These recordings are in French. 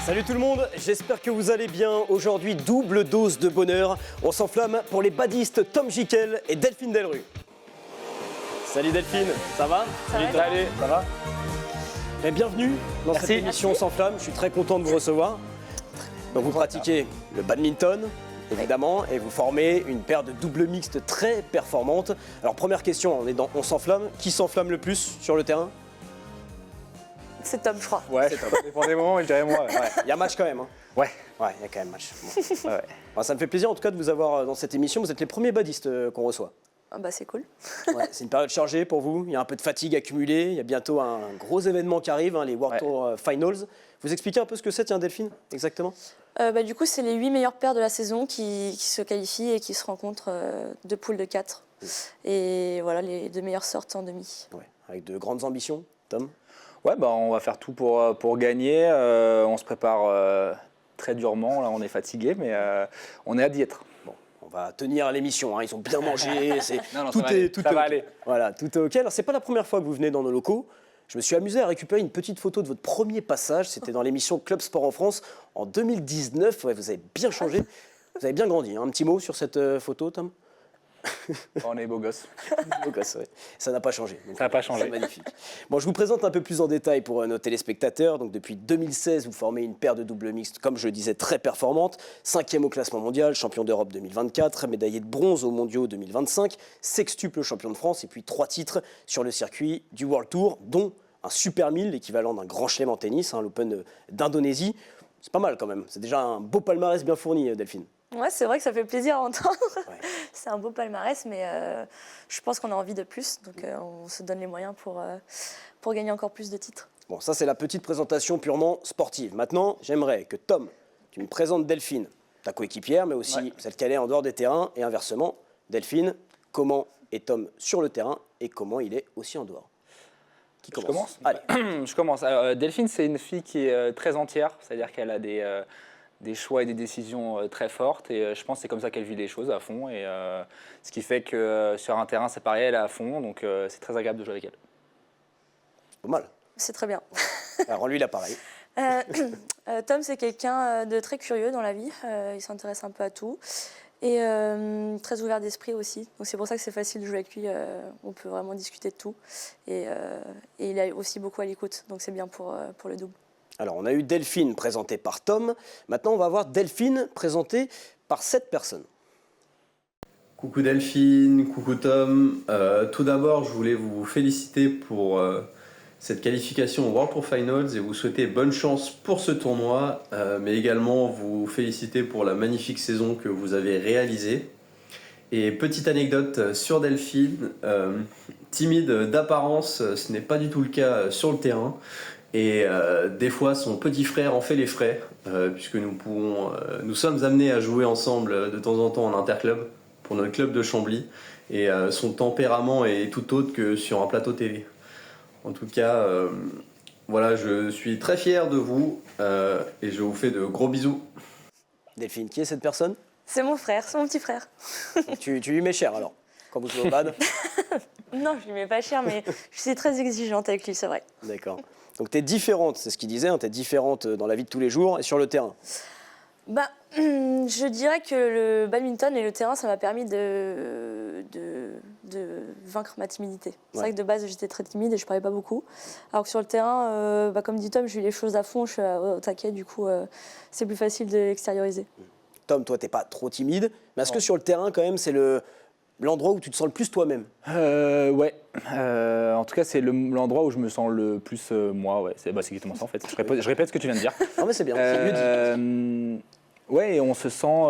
Salut tout le monde, j'espère que vous allez bien. Aujourd'hui, double dose de bonheur. On s'enflamme pour les badistes Tom Jikel et Delphine Delru. Salut Delphine, ça va? Salut Tom. Allez, ça va? Et bienvenue dans cette émission On s'enflamme. Je suis très content de vous recevoir. Donc vous pratiquez le badminton, évidemment, et vous formez une paire de double mixtes très performantes. Alors première question, on est dans On s'enflamme. Qui s'enflamme le plus sur le terrain? C'est Tom, je crois. Ouais, ça dépend des moments, mais je dirais moi. Ouais. Il y a match quand même. Hein. Ouais. Ouais, il y a quand même match. Bon. Ouais. Bon, ça me fait plaisir en tout cas de vous avoir dans cette émission. Vous êtes les premiers badistes qu'on reçoit. Ah bah c'est cool. Ouais, c'est une période chargée pour vous. Il y a un peu de fatigue accumulée. Il y a bientôt un gros événement qui arrive, les World Tour Finals. Vous expliquez un peu ce que c'est, tiens Delphine, exactement? Du coup, c'est les 8 meilleures paires de la saison qui se qualifient et qui se rencontrent de poules de 4. Et voilà, les 2 meilleures sortent en demi. Ouais, avec de grandes ambitions, Tom? Ouais, bah, on va faire tout pour gagner. On se prépare très durement. Là, on est fatigué, mais on est hâte d'y être. Bon, on va tenir l'émission. Hein. Ils ont bien mangé. Non, ça va aller. Voilà, tout est OK. Alors, c'est pas la première fois que vous venez dans nos locaux. Je me suis amusé à récupérer une petite photo de votre premier passage. C'était dans l'émission Club Sport en France en 2019. Ouais, vous avez bien changé. Vous avez bien grandi. Hein. Un petit mot sur cette photo, Tom? On est beaux gosses. Beau gosse, ouais. Ça n'a pas changé. Donc, Ça n'a pas changé. C'est magnifique. Bon, je vous présente un peu plus en détail pour nos téléspectateurs. Donc, depuis 2016, vous formez une paire de double mixtes, comme je le disais, très performante. 5e au classement mondial, champion d'Europe 2024, médaillé de bronze aux mondiaux 2025, sextuple champion de France et puis 3 titres sur le circuit du World Tour, dont un Super 1000, l'équivalent d'un grand chelem en tennis, l'Open d'Indonésie. C'est pas mal quand même. C'est déjà un beau palmarès bien fourni, Delphine. Ouais, c'est vrai que ça fait plaisir à entendre. Ouais. C'est un beau palmarès, mais je pense qu'on a envie de plus. Donc on se donne les moyens pour gagner encore plus de titres. Bon, ça c'est la petite présentation purement sportive. Maintenant, j'aimerais que Tom, tu me présentes Delphine, ta coéquipière, mais aussi celle qu'elle est en dehors des terrains, et inversement. Delphine, comment est Tom sur le terrain et comment il est aussi en dehors? Qui commence? Je commence. Allez. Je commence. Alors, Delphine, c'est une fille qui est très entière, c'est-à-dire qu'elle a des choix et des décisions très fortes, et je pense que c'est comme ça qu'elle vit les choses à fond, et ce qui fait que sur un terrain, c'est pareil, elle est à fond, donc c'est très agréable de jouer avec elle. Pas mal. C'est très bien. Alors, rends-lui l'appareil. Tom, c'est quelqu'un de très curieux dans la vie. Il s'intéresse un peu à tout. Et très ouvert d'esprit aussi. Donc c'est pour ça que c'est facile de jouer avec lui. On peut vraiment discuter de tout. Et il est aussi beaucoup à l'écoute. Donc c'est bien pour le double. Alors, on a eu Delphine présentée par Tom. Maintenant, on va voir Delphine présentée par 7 personnes. Coucou Delphine, coucou Tom. Tout d'abord, je voulais vous féliciter pour cette qualification au World Tour Finals et vous souhaiter bonne chance pour ce tournoi, mais également vous féliciter pour la magnifique saison que vous avez réalisée. Et petite anecdote sur Delphine, timide d'apparence, ce n'est pas du tout le cas sur le terrain. Et des fois, son petit frère en fait les frais, puisque nous sommes amenés à jouer ensemble de temps en temps en interclub pour notre club de Chambly. Et son tempérament est tout autre que sur un plateau télé. En tout cas, voilà, je suis très fier de vous et je vous fais de gros bisous. Delphine, qui est cette personne? C'est mon frère, c'est mon petit frère. tu lui mets cher alors, quand vous jouez au bad? Non, je lui mets pas cher, mais je suis très exigeante avec lui, c'est vrai. D'accord. Donc tu es différente, c'est ce qu'il disait, tu es différente dans la vie de tous les jours et sur le terrain. Je dirais que le badminton et le terrain, ça m'a permis de vaincre ma timidité. C'est vrai que de base, j'étais très timide et je parlais pas beaucoup. Alors que sur le terrain, comme dit Tom, je vis les choses à fond, je suis au taquet, du coup, c'est plus facile de l'extérioriser. Tom, toi, t'es pas trop timide, mais est-ce que sur le terrain, quand même, c'est l'endroit où tu te sens le plus toi-même? Ouais. En tout cas, c'est l'endroit où je me sens le plus moi. Ouais. C'est exactement ça en fait. Je répète ce que tu viens de dire. Non mais c'est bien, c'est mieux dit. Ouais, et on se sent.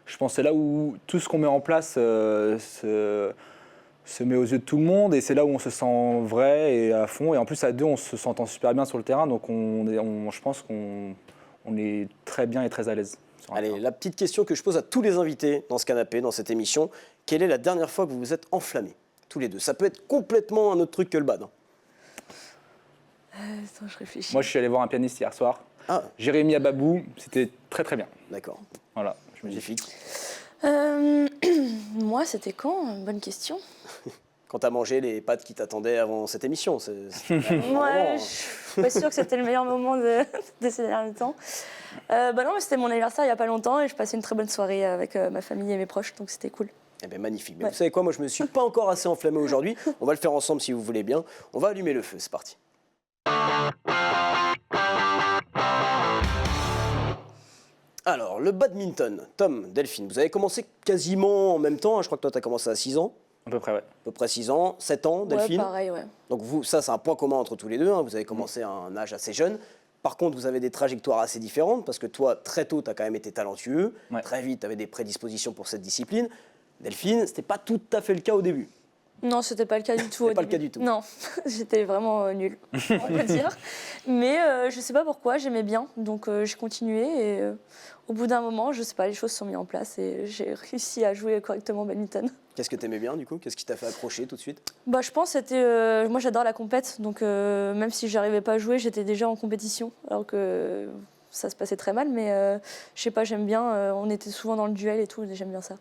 Je pense que c'est là où tout ce qu'on met en place se met aux yeux de tout le monde, et c'est là où on se sent vrai et à fond. Et en plus, à deux, on se s'entend super bien sur le terrain, donc je pense qu'on est très bien et très à l'aise. Allez, la petite question que je pose à tous les invités dans ce canapé, dans cette émission, quelle est la dernière fois que vous vous êtes enflammés, tous les deux? Ça peut être complètement un autre truc que le bad. Attends, je réfléchis. Moi, je suis allé voir un pianiste hier soir. Ah. Jérémy Ababou, c'était très très bien. D'accord. Voilà. Magnifique. Moi, c'était quand? Bonne question. quand t'as mangé les pâtes qui t'attendaient avant cette émission. Ouais, je suis pas sûre que c'était le meilleur moment de ces derniers temps. Non, mais c'était mon anniversaire il y a pas longtemps et je passais une très bonne soirée avec ma famille et mes proches, donc c'était cool. Eh bien, magnifique. Mais Ouais. vous savez quoi, moi je me suis pas encore assez enflammé aujourd'hui. On va le faire ensemble si vous voulez bien. On va allumer le feu, c'est parti. Alors, le badminton. Tom, Delphine, vous avez commencé quasiment en même temps. Je crois que toi, tu as commencé à 6 ans. À peu près, ouais. À peu près 6 ans, 7 ans, Delphine. Ouais, pareil, ouais. Donc vous, ça, c'est un point commun entre tous les deux. Vous avez commencé à un âge assez jeune. Par contre, vous avez des trajectoires assez différentes parce que toi, très tôt, tu as quand même été talentueux. Ouais. Très vite, tu avais des prédispositions pour cette discipline. Delphine, ce n'était pas tout à fait le cas au début. Non, c'était pas le cas du tout. C'était au pas le début. cas du tout. Non, j'étais vraiment nulle, on peut dire. Mais je sais pas pourquoi, j'aimais bien, donc j'ai continué et au bout d'un moment, je sais pas, les choses se sont mises en place et j'ai réussi à jouer correctement au badminton. Qu'est-ce que tu aimais bien du coup? Qu'est-ce qui t'a fait accrocher tout de suite? Bah, je pense que c'était. Moi, j'adore la compète, donc même si j'arrivais pas à jouer, j'étais déjà en compétition, alors que ça se passait très mal, mais je sais pas, j'aime bien. On était souvent dans le duel et tout, et j'aime bien ça.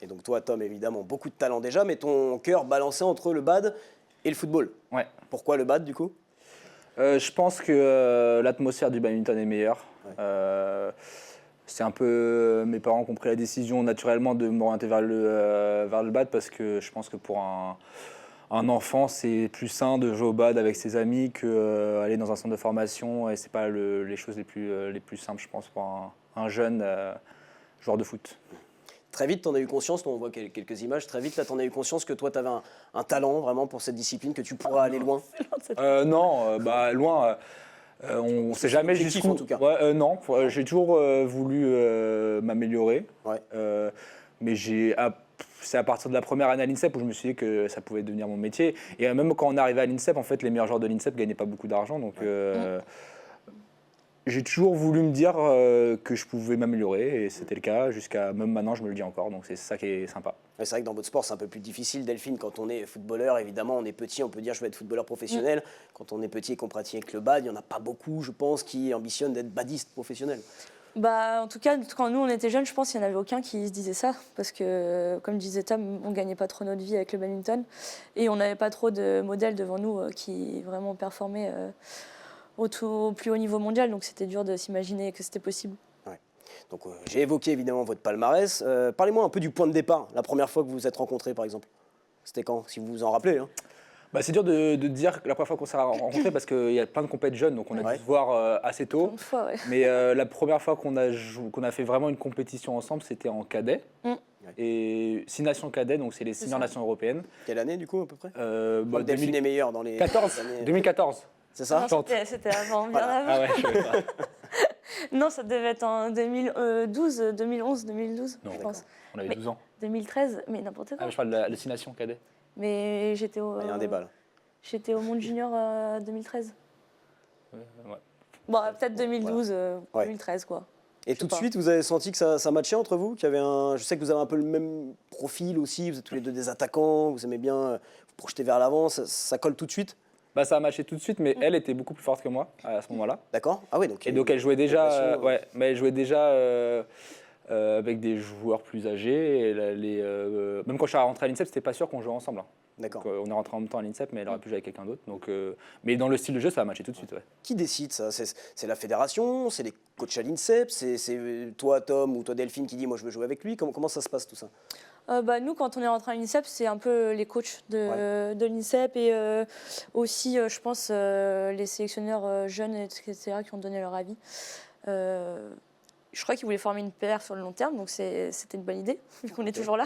Et donc toi, Tom, évidemment, beaucoup de talent déjà, mais ton cœur balancé entre le bad et le football. Ouais. Pourquoi le bad du coup? Je pense que l'atmosphère du badminton est meilleure. Ouais. C'est un peu mes parents qui ont pris la décision naturellement de m'orienter vers le bad parce que je pense que pour un enfant, c'est plus sain de jouer au bad avec ses amis qu'aller dans un centre de formation et c'est pas les choses les plus simples, je pense, pour un jeune joueur de foot. Très vite, tu en as eu conscience, on voit quelques images, très vite, là, tu en as eu conscience que toi, tu avais un talent vraiment pour cette discipline, que tu pourras aller loin. Non, loin. On ne sait jamais Objectif, jusqu'où. en tout cas. Ouais, non, j'ai toujours voulu m'améliorer. Ouais. Mais c'est à partir de la première année à l'INSEP où je me suis dit que ça pouvait devenir mon métier. Et même quand on arrivait à l'INSEP, en fait, les meilleurs joueurs de l'INSEP ne gagnaient pas beaucoup d'argent. Donc, j'ai toujours voulu me dire que je pouvais m'améliorer. Et c'était le cas. Jusqu'à même maintenant, je me le dis encore. Donc, c'est ça qui est sympa. Ouais, c'est vrai que dans votre sport, c'est un peu plus difficile, Delphine. Quand on est footballeur, évidemment, on est petit, on peut dire je vais être footballeur professionnel. Quand on est petit et qu'on pratique le bad, il n'y en a pas beaucoup, je pense, qui ambitionnent d'être badiste professionnel. Bah, en tout cas, quand nous on était jeunes, je pense qu'il n'y en avait aucun qui se disait ça. Parce que, comme disait Tom, on ne gagnait pas trop notre vie avec le badminton. Et on n'avait pas trop de modèles devant nous qui vraiment performaient au plus haut niveau mondial. Donc c'était dur de s'imaginer que c'était possible. Donc j'ai évoqué évidemment votre palmarès. Parlez-moi un peu du point de départ, la première fois que vous vous êtes rencontrés par exemple. C'était quand, si vous vous en rappelez hein. Bah, c'est dur de dire la première fois qu'on s'est rencontrés parce qu'il y a plein de compètes jeunes, donc on a dû se voir assez tôt. Une fois, ouais. Mais la première fois qu'on a fait vraiment une compétition ensemble, c'était en cadet. Et 6 nations cadets, donc c'est les seniors nations européennes. Quelle année du coup à peu près? Delphine 2014. est meilleure dans les 2014. C'est ça? Non, c'était avant, bien avant. Ah ouais, je savais pas. Non, ça devait être en 2012, 2011, 2012, Non, je pense. On avait Mais- 12 ans. 2013, mais n'importe quoi. Ah, mais je parle de la 6 nations cadets. Mais j'étais au, Il y a un débat là. j'étais au Monde Junior 2013. Ouais. Bon, peut-être 2012, Ouais. 2013, quoi. Et Je tout de sais pas. suite, vous avez senti que ça matchait entre vous, qu'il y avait je sais que vous avez un peu le même profil aussi, vous êtes tous les deux des attaquants, vous aimez bien vous projeter vers l'avant, ça colle tout de suite? Bah, ça a matché tout de suite, mais elle était beaucoup plus forte que moi à ce moment-là. D'accord? Ah oui, donc. Et donc elle jouait déjà, progression, mais elle jouait déjà avec des joueurs plus âgés. Et même quand je suis rentré à l'INSEP, c'était pas sûr qu'on jouait ensemble. D'accord. Donc, on est rentré en même temps à l'INSEP, mais elle aurait pu jouer avec quelqu'un d'autre. Donc, mais dans le style de jeu, ça a matché tout de suite. Ouais. Qui décide ça? C'est la fédération? C'est les coachs à l'INSEP? C'est toi, Tom, ou toi, Delphine, qui dit moi je veux jouer avec lui? Comment ça se passe tout ça? Nous, quand on est rentré à l'INSEP, c'est un peu les coachs de l'INSEP et aussi, je pense, les sélectionneurs jeunes, etc., qui ont donné leur avis. Je crois qu'ils voulaient former une paire sur le long terme, donc c'était une bonne idée, vu qu'on est toujours là.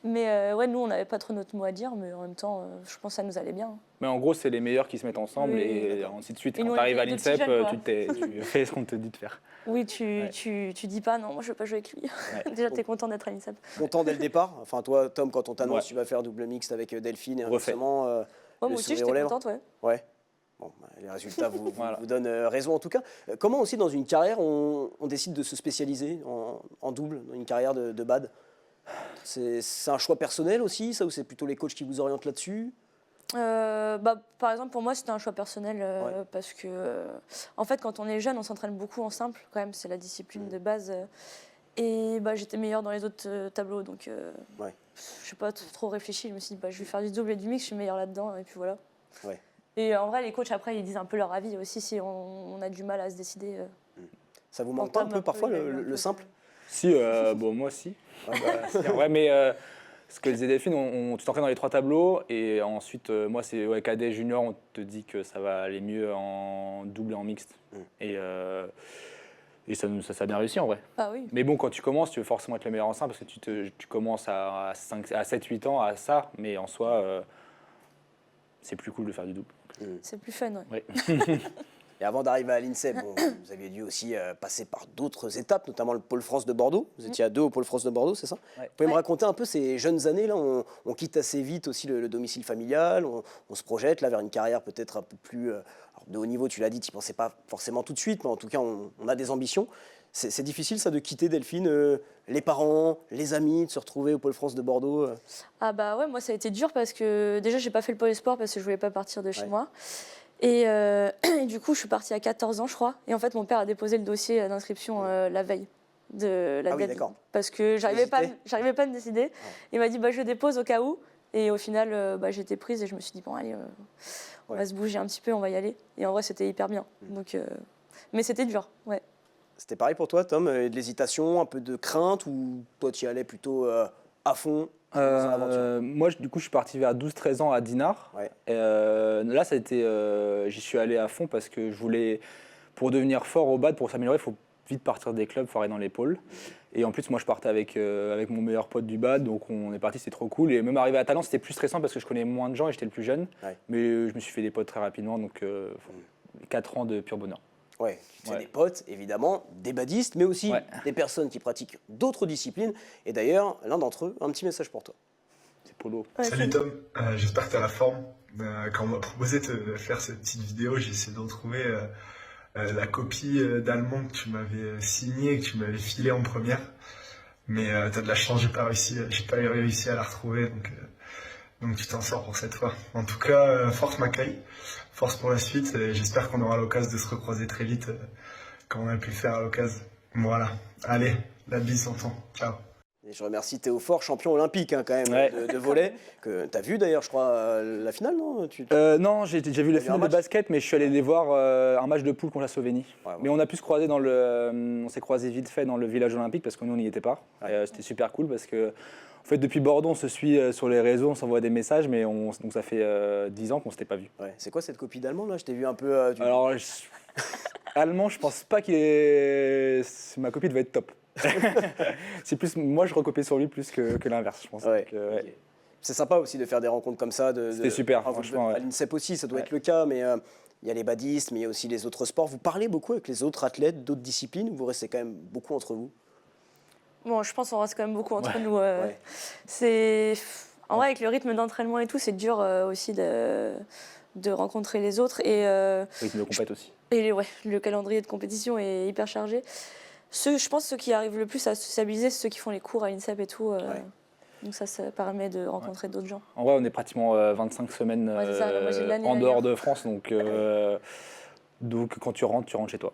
Mais nous, on n'avait pas trop notre mot à dire, mais en même temps, je pense que ça nous allait bien. Mais en gros, c'est les meilleurs qui se mettent ensemble Oui, et ainsi de suite. Et Quand nous, tu on arrives à était des petits l'INSEP, jeunes, tu fais ce qu'on te dit de faire. Oui, tu dis pas, non, moi je veux pas jouer avec lui. Ouais. Déjà, t'es content d'être à l'INSEP. Content dès le départ? Enfin, toi, Tom, quand on t'annonce Ouais. tu vas faire double mixte avec Delphine et Refait. inversement, Ouais, moi le aussi, sourire j'étais aux lèvres. contente, ouais. Ouais. Bon, les résultats Voilà. vous donnent raison en tout cas. Comment aussi dans une carrière on décide de se spécialiser en double, dans une carrière de bad? C'est un choix personnel aussi, ça, ou c'est plutôt les coachs qui vous orientent là-dessus? Par exemple, pour moi, c'était un choix personnel parce que, en fait, quand on est jeune, on s'entraîne beaucoup en simple, quand même, c'est la discipline de base. Et j'étais meilleure dans les autres tableaux, donc je sais pas, trop réfléchi. Je me suis dit, je vais faire du double et du mix, je suis meilleure là-dedans, et puis voilà. Ouais. Et en vrai, les coachs, après, ils disent un peu leur avis aussi si on a du mal à se décider. Ça vous manque pas un peu parfois le simple? Si, bon, moi si. Ouais, C'est vrai, mais ce que disait Delphine, tu t'entraînes dans les 3 tableaux et ensuite, moi, c'est cadet, junior, on te dit que ça va aller mieux en double et en mixte. Et ça a bien réussi en vrai. Ah oui. Mais bon, quand tu commences, tu veux forcément être le meilleur en simple parce que tu commences à 7-8 ans à ça, mais en soi, c'est plus cool de faire du double. C'est plus fun, ouais. Ouais. Et avant d'arriver à l'INSEP, vous aviez dû aussi passer par d'autres étapes, notamment le Pôle France de Bordeaux. Vous étiez à 2 au Pôle France de Bordeaux, c'est ça? Ouais. Vous pouvez me raconter un peu ces jeunes années là, on quitte assez vite aussi le domicile familial, on se projette là vers une carrière peut-être un peu plus de haut niveau. Tu l'as dit, tu n'y pensais pas forcément tout de suite, mais en tout cas, on a des ambitions. C'est difficile ça de quitter, Delphine, les parents, les amis, de se retrouver au Pôle France de Bordeaux. Ah bah ouais, moi ça a été dur parce que déjà j'ai pas fait le Pôle Sport parce que je voulais pas partir de chez Ouais. moi. Et du coup je suis partie à 14 ans je crois. Et en fait mon père a déposé le dossier d'inscription la veille de la Ah oui, date. d'accord. Parce que j'arrivais pas à me décider. Ouais. Il m'a dit je dépose au cas où. Et au final j'ai été prise et je me suis dit bon allez on va se bouger un petit peu, on va y aller. Et en vrai c'était hyper bien. Donc, mais c'était dur, ouais. C'était pareil pour toi, Tom, de l'hésitation, un peu de crainte, ou toi tu y allais plutôt à fond dans l'aventure? Moi, du coup, je suis parti vers 12-13 ans à Dinard. Ouais. Là, ça a été, j'y suis allé à fond parce que je voulais, pour devenir fort au bad, pour s'améliorer, il faut vite partir des clubs, il faut aller dans les pôles. Et en plus, moi, je partais avec mon meilleur pote du bad, donc on est parti, c'était trop cool. Et même arrivé à Talence, c'était plus stressant parce que je connais moins de gens et j'étais le plus jeune. Ouais. Mais je me suis fait des potes très rapidement, donc 4 ans de pur bonheur. Ouais, tu te fais Ouais. des potes, évidemment, des badistes, mais aussi Ouais. des personnes qui pratiquent d'autres disciplines. Et d'ailleurs, l'un d'entre eux, un petit message pour toi. C'est Polo. Ouais, Salut Tom, j'espère que tu as la forme. Quand on m'a proposé de faire cette petite vidéo, j'ai essayé de retrouver la copie d'allemand que tu m'avais signée, que tu m'avais filée en première. Mais tu as de la chance, j'ai pas réussi à la retrouver, donc tu t'en sors pour cette fois. En tout cas, force Mackay, force pour la suite, et j'espère qu'on aura l'occasion de se recroiser très vite, comme on a pu le faire à l'occasion. Voilà, allez, la bise, on t'entend. Ciao. Et je remercie Théo Fort, champion olympique quand même Ouais. de volley. Que tu as vu d'ailleurs, je crois, la finale, non? Non, j'ai vu T'as la vu un finale de match? basket, mais je suis allé les voir un match de poule contre la Slovénie. Ouais, ouais. Mais on a pu se croiser on s'est croisés vite fait dans le village olympique parce que nous on n'y était pas. Ouais. Et, c'était super cool parce que en fait depuis Bordeaux on se suit sur les réseaux, on s'envoie des messages, mais donc ça fait 10 ans qu'on s'était pas vu. Ouais. C'est quoi cette copie d'allemand là? Je t'ai vu un peu. Alors allemand, je pense pas qu'il est. Ma copie devait être top. C'est plus moi je recopiais sur lui plus que l'inverse, je pense. Ouais. Donc, ouais. Ok. C'est sympa aussi de faire des rencontres comme ça. C'était super, Enfin, franchement, À ouais. l'INSEP aussi, ça doit Ouais. être le cas, mais il y a les badistes, mais il y a aussi les autres sports. Vous parlez beaucoup avec les autres athlètes d'autres disciplines, ou vous restez quand même beaucoup entre vous? Bon, je pense qu'on reste quand même beaucoup entre Ouais. nous. Ouais. En vrai, avec le rythme d'entraînement et tout, c'est dur aussi de rencontrer les autres. Et, Rythme de compète aussi. le calendrier de compétition est hyper chargé. Je pense ceux qui arrivent le plus à se sociabiliser, c'est ceux qui font les cours à l'INSEP et tout. Donc ça permet de rencontrer d'autres gens. En vrai, on est pratiquement 25 semaines Ouais, c'est ça, la moitié de l'année, en dehors d'ailleurs. de France, donc quand tu rentres chez toi.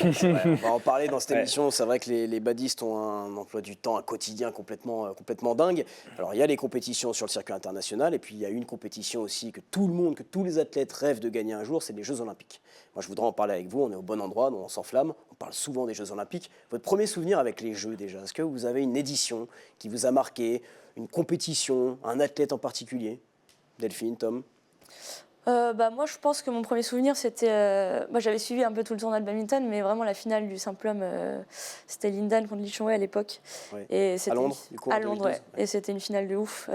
Ouais, on va en parler dans cette Ouais. émission. C'est vrai que les badistes ont un emploi du temps, un quotidien complètement dingue. Alors, il y a les compétitions sur le circuit international, et puis il y a une compétition aussi que tous les athlètes rêvent de gagner un jour, c'est les Jeux Olympiques. Moi, je voudrais en parler avec vous. On est au bon endroit, on s'enflamme. On parle souvent des Jeux Olympiques. Votre premier souvenir avec les Jeux, déjà, est-ce que vous avez une édition qui vous a marqué, une compétition, un athlète en particulier? Delphine, Tom? Moi, je pense que mon premier souvenir, c'était. J'avais suivi un peu tout le tournoi de badminton, mais vraiment la finale du simple homme, c'était Lindan contre Li Chonwei à l'époque. Ouais. Et c'était Londres, du coup, en À Londres, 2012, ouais. Et c'était une finale de ouf.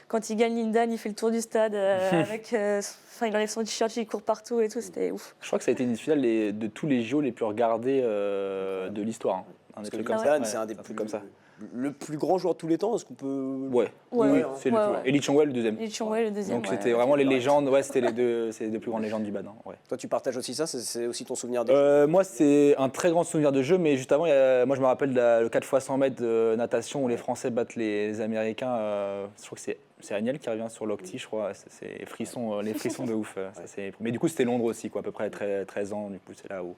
Quand il gagne Lindan, il fait le tour du stade avec. Il enlève son t-shirt, il court partout et tout, c'était ouf. Je crois que ça a été une finale de tous les JO les plus regardés de l'histoire. Un Parce des que trucs comme Lindan, ça. c'est Ouais, un des truc plus comme ça. le plus grand joueur de tous les temps. Est-ce qu'on peut... Ouais. Ouais, Oui, ouais, c'est le ouais, plus. ouais. Et Li Chonwei le deuxième. Li Chonwei, le deuxième. Donc ouais. c'était vraiment les légendes. Ouais, c'était c'est les deux plus grandes légendes du bad. Hein, ouais. Toi, tu partages aussi ça? C'est aussi ton souvenir des... Moi, c'est un très grand souvenir de jeu, mais juste avant, moi je me rappelle le 4x100 mètres de natation où les Français battent les Américains. Je crois que c'est Agnel qui revient sur l'octi, je crois. C'est les frissons de ouf. Mais du coup, c'était Londres aussi, quoi, à peu près 13 ans. Du coup, c'est là où.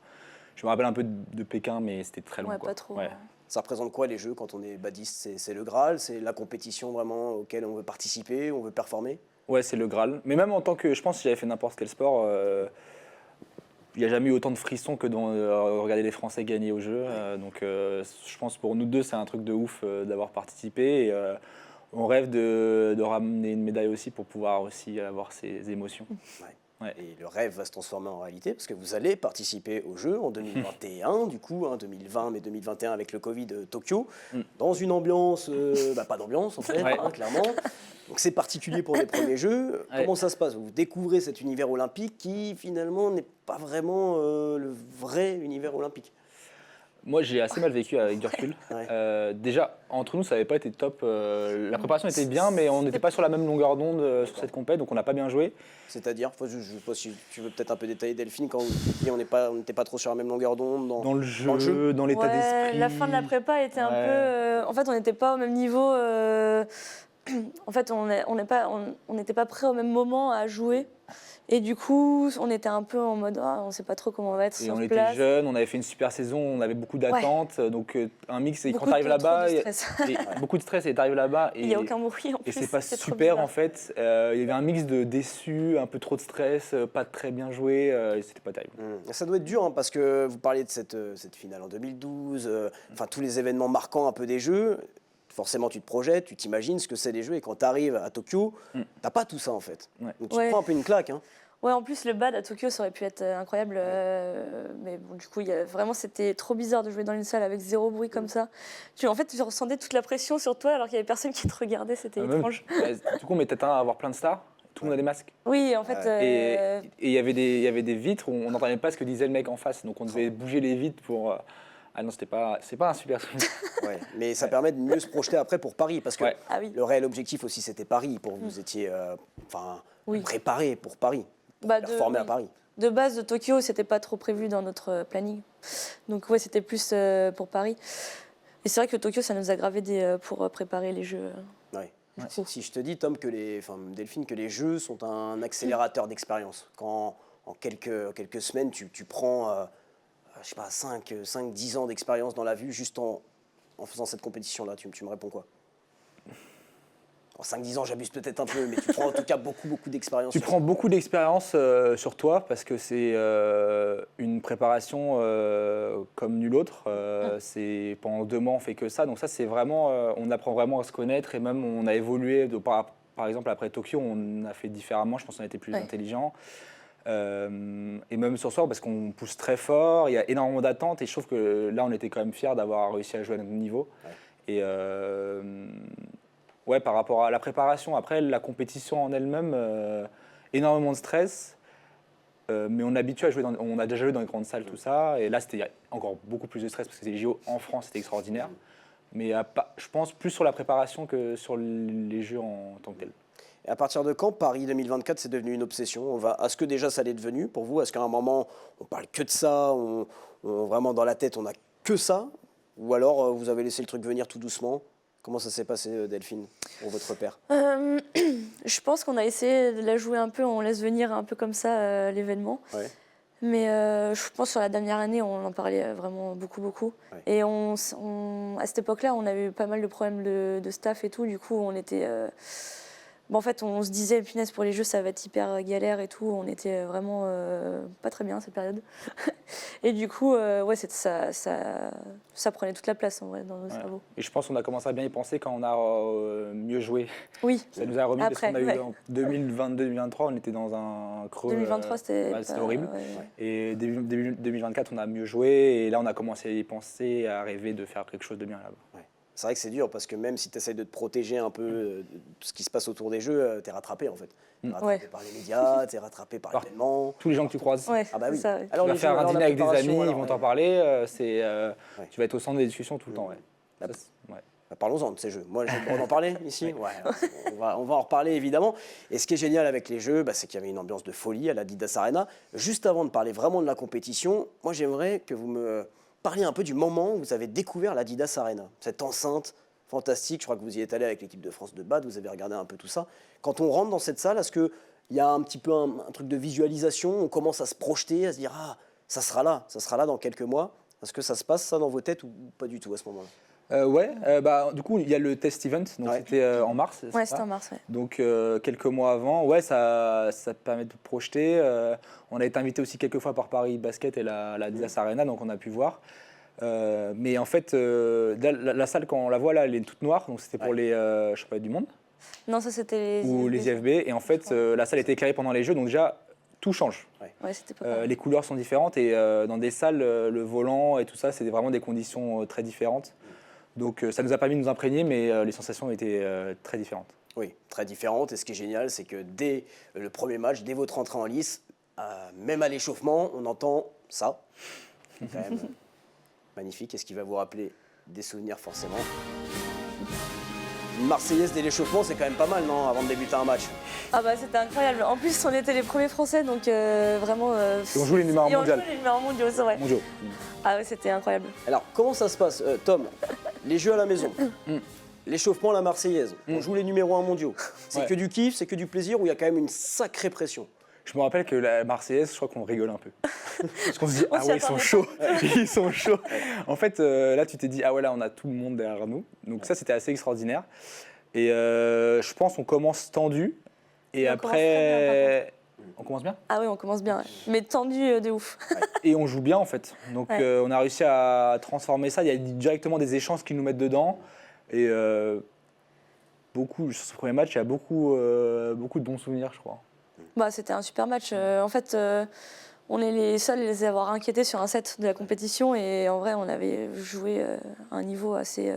Je me rappelle un peu de Pékin, mais c'était très long. Ouais, quoi. pas trop. Ouais. Ça représente quoi les Jeux quand on est badiste? C'est le Graal, c'est la compétition vraiment auquel on veut participer, on veut performer? Ouais, c'est le Graal. Mais même en tant que, je pense, si j'avais fait n'importe quel sport, il n'y a jamais eu autant de frissons que de regarder les Français gagner au jeu. Donc je pense pour nous deux, c'est un truc de ouf d'avoir participé. Et, on rêve de ramener une médaille aussi pour pouvoir aussi avoir ces émotions. Ouais. Et le rêve va se transformer en réalité parce que vous allez participer aux Jeux en 2021, du coup, 2020, mais 2021 avec le Covid, Tokyo, dans une ambiance, pas d'ambiance en fait, Ouais. clairement. Donc c'est particulier pour les premiers Jeux. Ouais. Comment ça se passe? Vous découvrez cet univers olympique qui finalement n'est pas vraiment le vrai univers olympique. Moi, j'ai assez mal vécu avec du recul. Ouais. Déjà, entre nous, ça n'avait pas été top. La préparation était bien, mais on n'était pas sur la même longueur d'onde sur cette compète, donc on n'a pas bien joué. C'est-à-dire, je ne sais pas si tu veux peut-être un peu détailler Delphine, quand on n'était pas trop sur la même longueur d'onde Dans le jeu, dans l'état d'esprit. La fin de la prépa était un Ouais. peu. En fait, on n'était pas au même niveau. En fait, on n'était pas prêts au même moment à jouer. Et du coup, on était un peu en mode, on ne sait pas trop comment on va être Et sur on était place. jeunes, on avait fait une super saison, on avait beaucoup d'attentes. Donc un mix, et quand Beaucoup tu arrives de- là-bas, trop de stress. beaucoup de stress, et tu arrives là-bas. Il n'y a aucun bruit en plus. Et c'est pas trop super bizarre. en fait. Il y avait un mix de déçus, un peu trop de stress, pas très bien joué, et c'était pas terrible. Ça doit être dur hein, parce que vous parliez de cette finale en 2012, enfin tous les événements marquants un peu des Jeux. Forcément, tu te projettes, tu t'imagines ce que c'est les Jeux et quand tu arrives à Tokyo, t'as pas tout ça en fait. Ouais. Donc tu Ouais. te prends un peu une claque. Hein. Ouais, en plus, le bad à Tokyo, ça aurait pu être incroyable. Mais bon, du coup, vraiment, c'était trop bizarre de jouer dans une salle avec zéro bruit comme ça. En fait, tu ressentais toute la pression sur toi alors qu'il n'y avait personne qui te regardait. C'était Même, étrange. du coup, on était à avoir plein de stars, tout le monde a des masques. Oui, en fait. Et il y avait des vitres où on n'entendait pas ce que disait le mec en face, donc on devait bouger les vitres pour. Ah non, c'est pas un super truc. Ouais. Mais ça permet de mieux se projeter après pour Paris parce que Ouais. Ah oui. le réel objectif aussi c'était Paris. Pour vous étiez Oui. préparé pour Paris, pour Bah, performer à oui. Paris. De base, de Tokyo, c'était pas trop prévu dans notre planning. Donc, ouais, c'était plus pour Paris. Et c'est vrai que Tokyo, ça nous a gravé pour préparer les Jeux. Ouais. Si je te dis, Tom, Delphine, que les Jeux sont un accélérateur d'expérience, quand en quelques semaines, tu prends, je sais pas, 5-10 ans d'expérience dans la vue juste en faisant cette compétition-là, tu me réponds quoi? En 5-10 ans, j'abuse peut-être un peu, mais tu prends en tout cas beaucoup d'expérience. Tu prends beaucoup d'expérience sur toi parce que c'est une préparation comme nulle autre. C'est pendant 2 mois on fait que ça, donc ça c'est vraiment, on apprend vraiment à se connaître et même on a évolué. Par exemple après Tokyo, on a fait différemment. Je pense qu'on était plus intelligent. Et même sur soi parce qu'on pousse très fort, il y a énormément d'attentes et je trouve que là on était quand même fiers d'avoir réussi à jouer à notre niveau. Et ouais, par rapport à la préparation, après la compétition en elle-même, énormément de stress, mais on est habitué à jouer, on a déjà joué dans les grandes salles, tout ça, et là c'était encore beaucoup plus de stress parce que c'est les JO en France, c'était extraordinaire, mais je pense plus sur la préparation que sur les Jeux en tant que tels. Et à partir de quand Paris 2024 c'est devenu une obsession? Est-ce que déjà ça l'est devenu pour vous? Est-ce qu'à un moment on parle que de ça, vraiment dans la tête on a que ça? Ou alors vous avez laissé le truc venir tout doucement? Comment ça s'est passé, Delphine, pour votre père? Je pense qu'on a essayé de la jouer un peu, on laisse venir un peu comme ça l'événement. Ouais. Mais je pense sur la dernière année, on en parlait vraiment beaucoup. Ouais. Et à cette époque-là, on avait eu pas mal de problèmes de staff et tout. Du coup, on était... en fait, on se disait, punaise, pour les Jeux, ça va être hyper galère et tout. On était vraiment pas très bien cette période. Et du coup, ouais, ça prenait toute la place en vrai dans nos cerveaux. Et je pense qu'on a commencé à bien y penser quand on a mieux joué. Oui. Ça nous a remis Après, parce qu'on a eu ouais. en 2022-2023, on était dans un creux. 2023, c'était c'était pas- horrible. ouais. Et début 2024, on a mieux joué et là on a commencé à y penser, à rêver de faire quelque chose de bien là-bas. C'est vrai que c'est dur parce que même si tu essayes de te protéger un peu de ce qui se passe autour des Jeux, t'es rattrapé en fait. T'es rattrapé Ouais. par les médias, t'es rattrapé par l'événement. Tous les gens que tu croises. Ouais, Ah bah c'est oui. ça. Ouais. Alors, Tu vas les faire Jeux, un alors, dîner la avec des préparation, amis, alors, ils vont ouais. t'en parler. Tu vas être au centre des discussions tout le temps. Ouais. La- Ça, ouais. Bah, parlons-en de ces Jeux. Moi, j'ai le droit d'en parler ici. Ouais, on va en reparler évidemment. Et ce qui est génial avec les Jeux, c'est qu'il y avait une ambiance de folie à l'Adidas Arena. Juste avant de parler vraiment de la compétition, moi j'aimerais que vous me parliez un peu du moment où vous avez découvert l'Adidas Arena. Cette enceinte fantastique, je crois que vous y êtes allé avec l'équipe de France de bad, vous avez regardé un peu tout ça. Quand on rentre dans cette salle, est-ce qu'il y a un petit peu un truc de visualisation? On commence à se projeter, à se dire « Ah, ça sera là dans quelques mois ». Est-ce que ça se passe ça dans vos têtes ou pas du tout à ce moment-là? Du coup, il y a le test event, donc c'était en mars. Ouais, c'était en mars. Ouais. Donc, quelques mois avant, ça te permet de te projeter. On a été invité aussi quelques fois par Paris Basket et la Adidas Arena, donc on a pu voir. Mais en fait, la salle, quand on la voit là, elle est toute noire, donc c'était pour les championnats du monde Non, ça c'était ou les IFB. Et en fait, la salle était éclairée pendant les Jeux, donc déjà, tout change. Ouais, c'était pas pareil. Les couleurs sont différentes et dans des salles, le volant et tout ça, c'est vraiment des conditions très différentes. Donc ça nous a permis de nous imprégner, mais les sensations étaient très différentes. Oui, très différentes. Et ce qui est génial, c'est que dès le premier match, dès votre entrée en lice, même à l'échauffement, on entend ça. C'est quand même magnifique. Et ce qui va vous rappeler des souvenirs forcément. Une Marseillaise dès l'échauffement, c'est quand même pas mal, non, avant de débuter un match? Ah bah c'était incroyable. En plus, on était les premiers Français, donc vraiment. Et on joue les numéros mondiaux. On joue les numéros mondiaux, c'est vrai. Ah ouais, c'était incroyable. Alors, comment ça se passe, Tom? Les jeux à la maison, l'échauffement à la Marseillaise, on joue les numéros 1 mondiaux. C'est que du kiff, c'est que du plaisir, ou il y a quand même une sacrée pression? Je me rappelle que la Marseillaise, je crois qu'on rigole un peu. Parce qu'on se dit, On ah s'y ouais, ils sont attendait chauds. Ils sont chauds. En fait, là, tu t'es dit, ah ouais, là, on a tout le monde derrière nous. Donc ça, c'était assez extraordinaire. Et je pense qu'on commence tendu. Et On commence très après... On commence bien? Ah oui, on commence bien, ouais. Mais tendu de ouf. Et on joue bien, en fait. Donc on a réussi à transformer ça. Il y a directement des échanges qui nous mettent dedans. Et sur ce premier match, il y a beaucoup de bons souvenirs, je crois. Bah, c'était un super match. En fait, on est les seuls à les avoir inquiétés sur un set de la compétition. Et en vrai, on avait joué à un niveau assez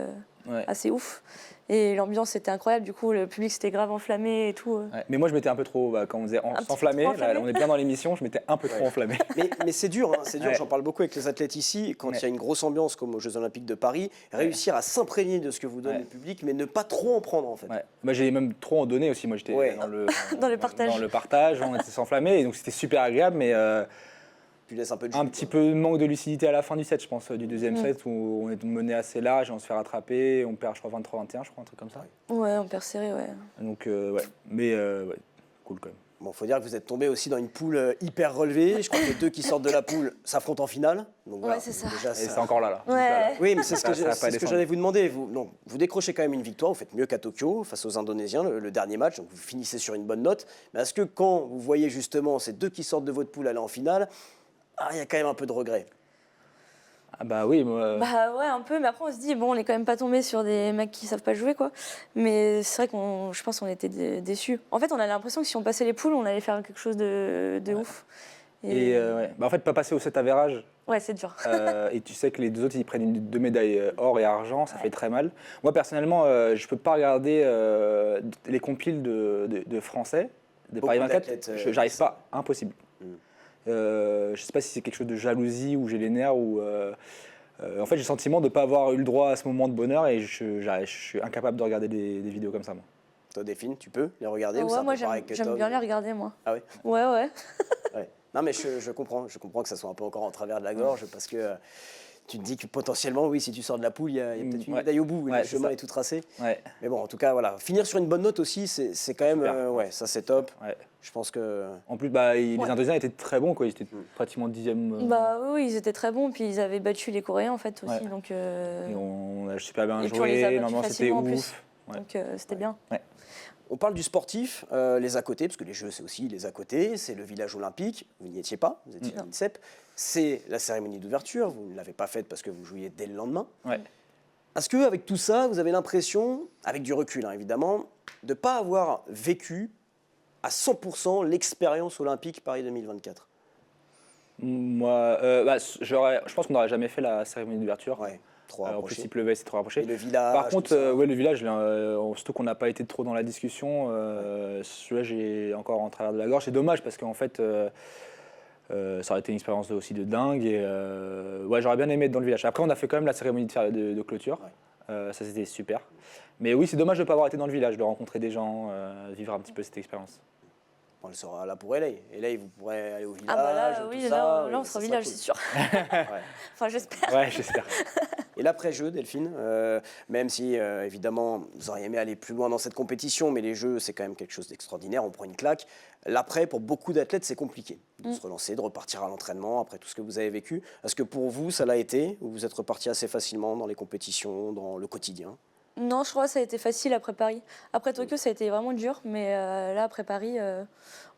ouf. Et l'ambiance était incroyable. Du coup, le public s'était grave enflammé et tout. Ouais. Mais moi, je m'étais un peu trop, quand on disait s'enflammer, là, on est bien dans l'émission, je m'étais un peu trop enflammé. Mais c'est dur, hein, c'est dur. J'en parle beaucoup avec les athlètes ici. Quand il y a une grosse ambiance comme aux Jeux Olympiques de Paris, réussir à s'imprégner de ce que vous donne le public, mais ne pas trop en prendre en fait. Ouais. Moi, j'ai même trop en donné aussi. Moi, j'étais Dans le partage. Dans le partage, on était s'enflammer, et donc c'était super agréable, mais Tu laisses un peu de un petit peu de manque de lucidité à la fin du set, je pense, du deuxième set, où on est mené assez large, et on se fait rattraper, on perd, je crois, 23-21, je crois, un truc comme ça. Ouais, on perd serré, ouais. Donc, mais cool quand même. Bon, faut dire que vous êtes tombé aussi dans une poule hyper relevée. Je crois que les deux qui sortent de la poule s'affrontent en finale. Donc, voilà, c'est ça. déjà, Et c'est encore là. Ouais. Oui, mais c'est ce que Ça va pas descendre. j'allais vous demander. Vous décrochez quand même une victoire, vous faites mieux qu'à Tokyo face aux Indonésiens, le dernier match, donc vous finissez sur une bonne note. Mais est-ce que quand vous voyez justement ces deux qui sortent de votre poule aller en finale, il y a quand même un peu de regret? Ah bah oui, moi... Bah ouais, un peu, mais après on se dit, bon, on est quand même pas tombé sur des mecs qui savent pas jouer, quoi. Mais c'est vrai je pense qu'on était déçus. En fait, on a l'impression que si on passait les poules, on allait faire quelque chose de ouf. En fait, pas passer au 7 avérage. Ouais, c'est dur. Et tu sais que les deux autres, ils prennent deux médailles or et argent, ça fait très mal. Moi, personnellement, je peux pas regarder les compiles de français, de Paris 24. J'arrive pas, impossible. Je sais pas si c'est quelque chose de jalousie ou j'ai les nerfs ou en fait j'ai le sentiment de ne pas avoir eu le droit à ce moment de bonheur et je suis incapable de regarder des vidéos comme ça moi. Toi Delphine, tu peux les regarder ou Ouais, ça moi peut pareil que j'aime Tom? bien les regarder, moi. Ah ouais? Ouais. Ouais. Non mais je comprends que ça soit un peu encore en travers de la gorge parce que tu te dis que potentiellement, oui, si tu sors de la poule, il y a peut-être une médaille au bout, le chemin est tout tracé. Ouais. Mais bon, en tout cas, voilà, finir sur une bonne note aussi, c'est quand même, ça c'est top. Ouais. Je pense que... En plus, les Indonésiens étaient très bons, quoi. Ils étaient pratiquement 10e. Bah oui, ils étaient très bons, puis ils avaient battu les Coréens en fait aussi. Ouais. Donc, Et on a super bien et puis on les a joué, battus normalement c'était facilement en plus. ouf. Ouais. Donc c'était bien. Ouais. On parle du sportif, les à côté, parce que les Jeux c'est aussi les à côté, c'est le village olympique, vous n'y étiez pas, vous étiez à l'INSEP, c'est la cérémonie d'ouverture, vous ne l'avez pas faite parce que vous jouiez dès le lendemain. Ouais. Est-ce qu'avec tout ça, vous avez l'impression, avec du recul évidemment, de ne pas avoir vécu à 100% l'expérience olympique Paris 2024? Moi, je pense qu'on n'aurait jamais fait la cérémonie d'ouverture. Ouais, trop En rapproché. plus, il pleuvait, c'est trop rapproché. Et le village. Par contre, tout ça. le village, surtout qu'on n'a pas été trop dans la discussion, celui-là, j'ai encore en travers de la gorge. C'est dommage parce qu'en fait, ça aurait été une expérience aussi de dingue. Et j'aurais bien aimé être dans le village. Après, on a fait quand même la cérémonie de clôture. Ça, c'était super. Mais oui, c'est dommage de ne pas avoir été dans le village, de rencontrer des gens, vivre un petit peu cette expérience. On sera là pour LA. LA, vous pourrez aller au village. Ah bah là, tout oui, ça, là on ça sera au sera village, cool. c'est sûr. Ouais. Enfin, j'espère. Ouais, j'espère. Et Et l'après-jeu, Delphine, même si évidemment vous auriez aimé aller plus loin dans cette compétition, mais les Jeux c'est quand même quelque chose d'extraordinaire, on prend une claque. L'après, pour beaucoup d'athlètes, c'est compliqué de se relancer, de repartir à l'entraînement après tout ce que vous avez vécu. Est-ce que pour vous, ça l'a été, ou vous êtes reparti assez facilement dans les compétitions, dans le quotidien? Non, je crois que ça a été facile après Paris. Après Tokyo, ça a été vraiment dur, mais là, après Paris,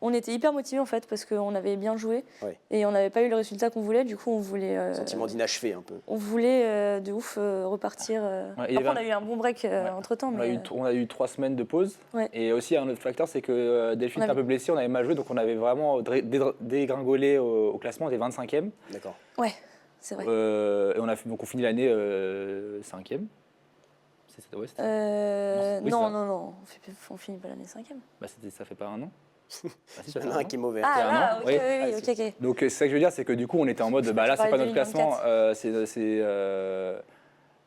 on était hyper motivés en fait, parce qu'on avait bien joué Ouais. et on n'avait pas eu le résultat qu'on voulait. Du coup, on voulait, Sentiment d'inachevé un peu. de ouf repartir. il y Après, avait on a eu un bon break entre-temps. Mais, On a eu 3 semaines de pause. Ouais. Et aussi, un autre facteur, c'est que Delphine On était un avait- peu blessée, on avait mal joué, donc on avait vraiment dégringolé au classement, on était 25e. D'accord. Ouais, c'est vrai. Donc on finit l'année 5e. Ouais, oui, Non, ça. non, on finit pas l'année 5e. Ça fait pas un an. Ah, si, ça Il fait y en a un un an. qui est mauvais. Ah, un là, an, ok, oui. oui, ok. Donc c'est ça que je veux dire, c'est que du coup on était en mode, là c'est pas notre 2024. classement,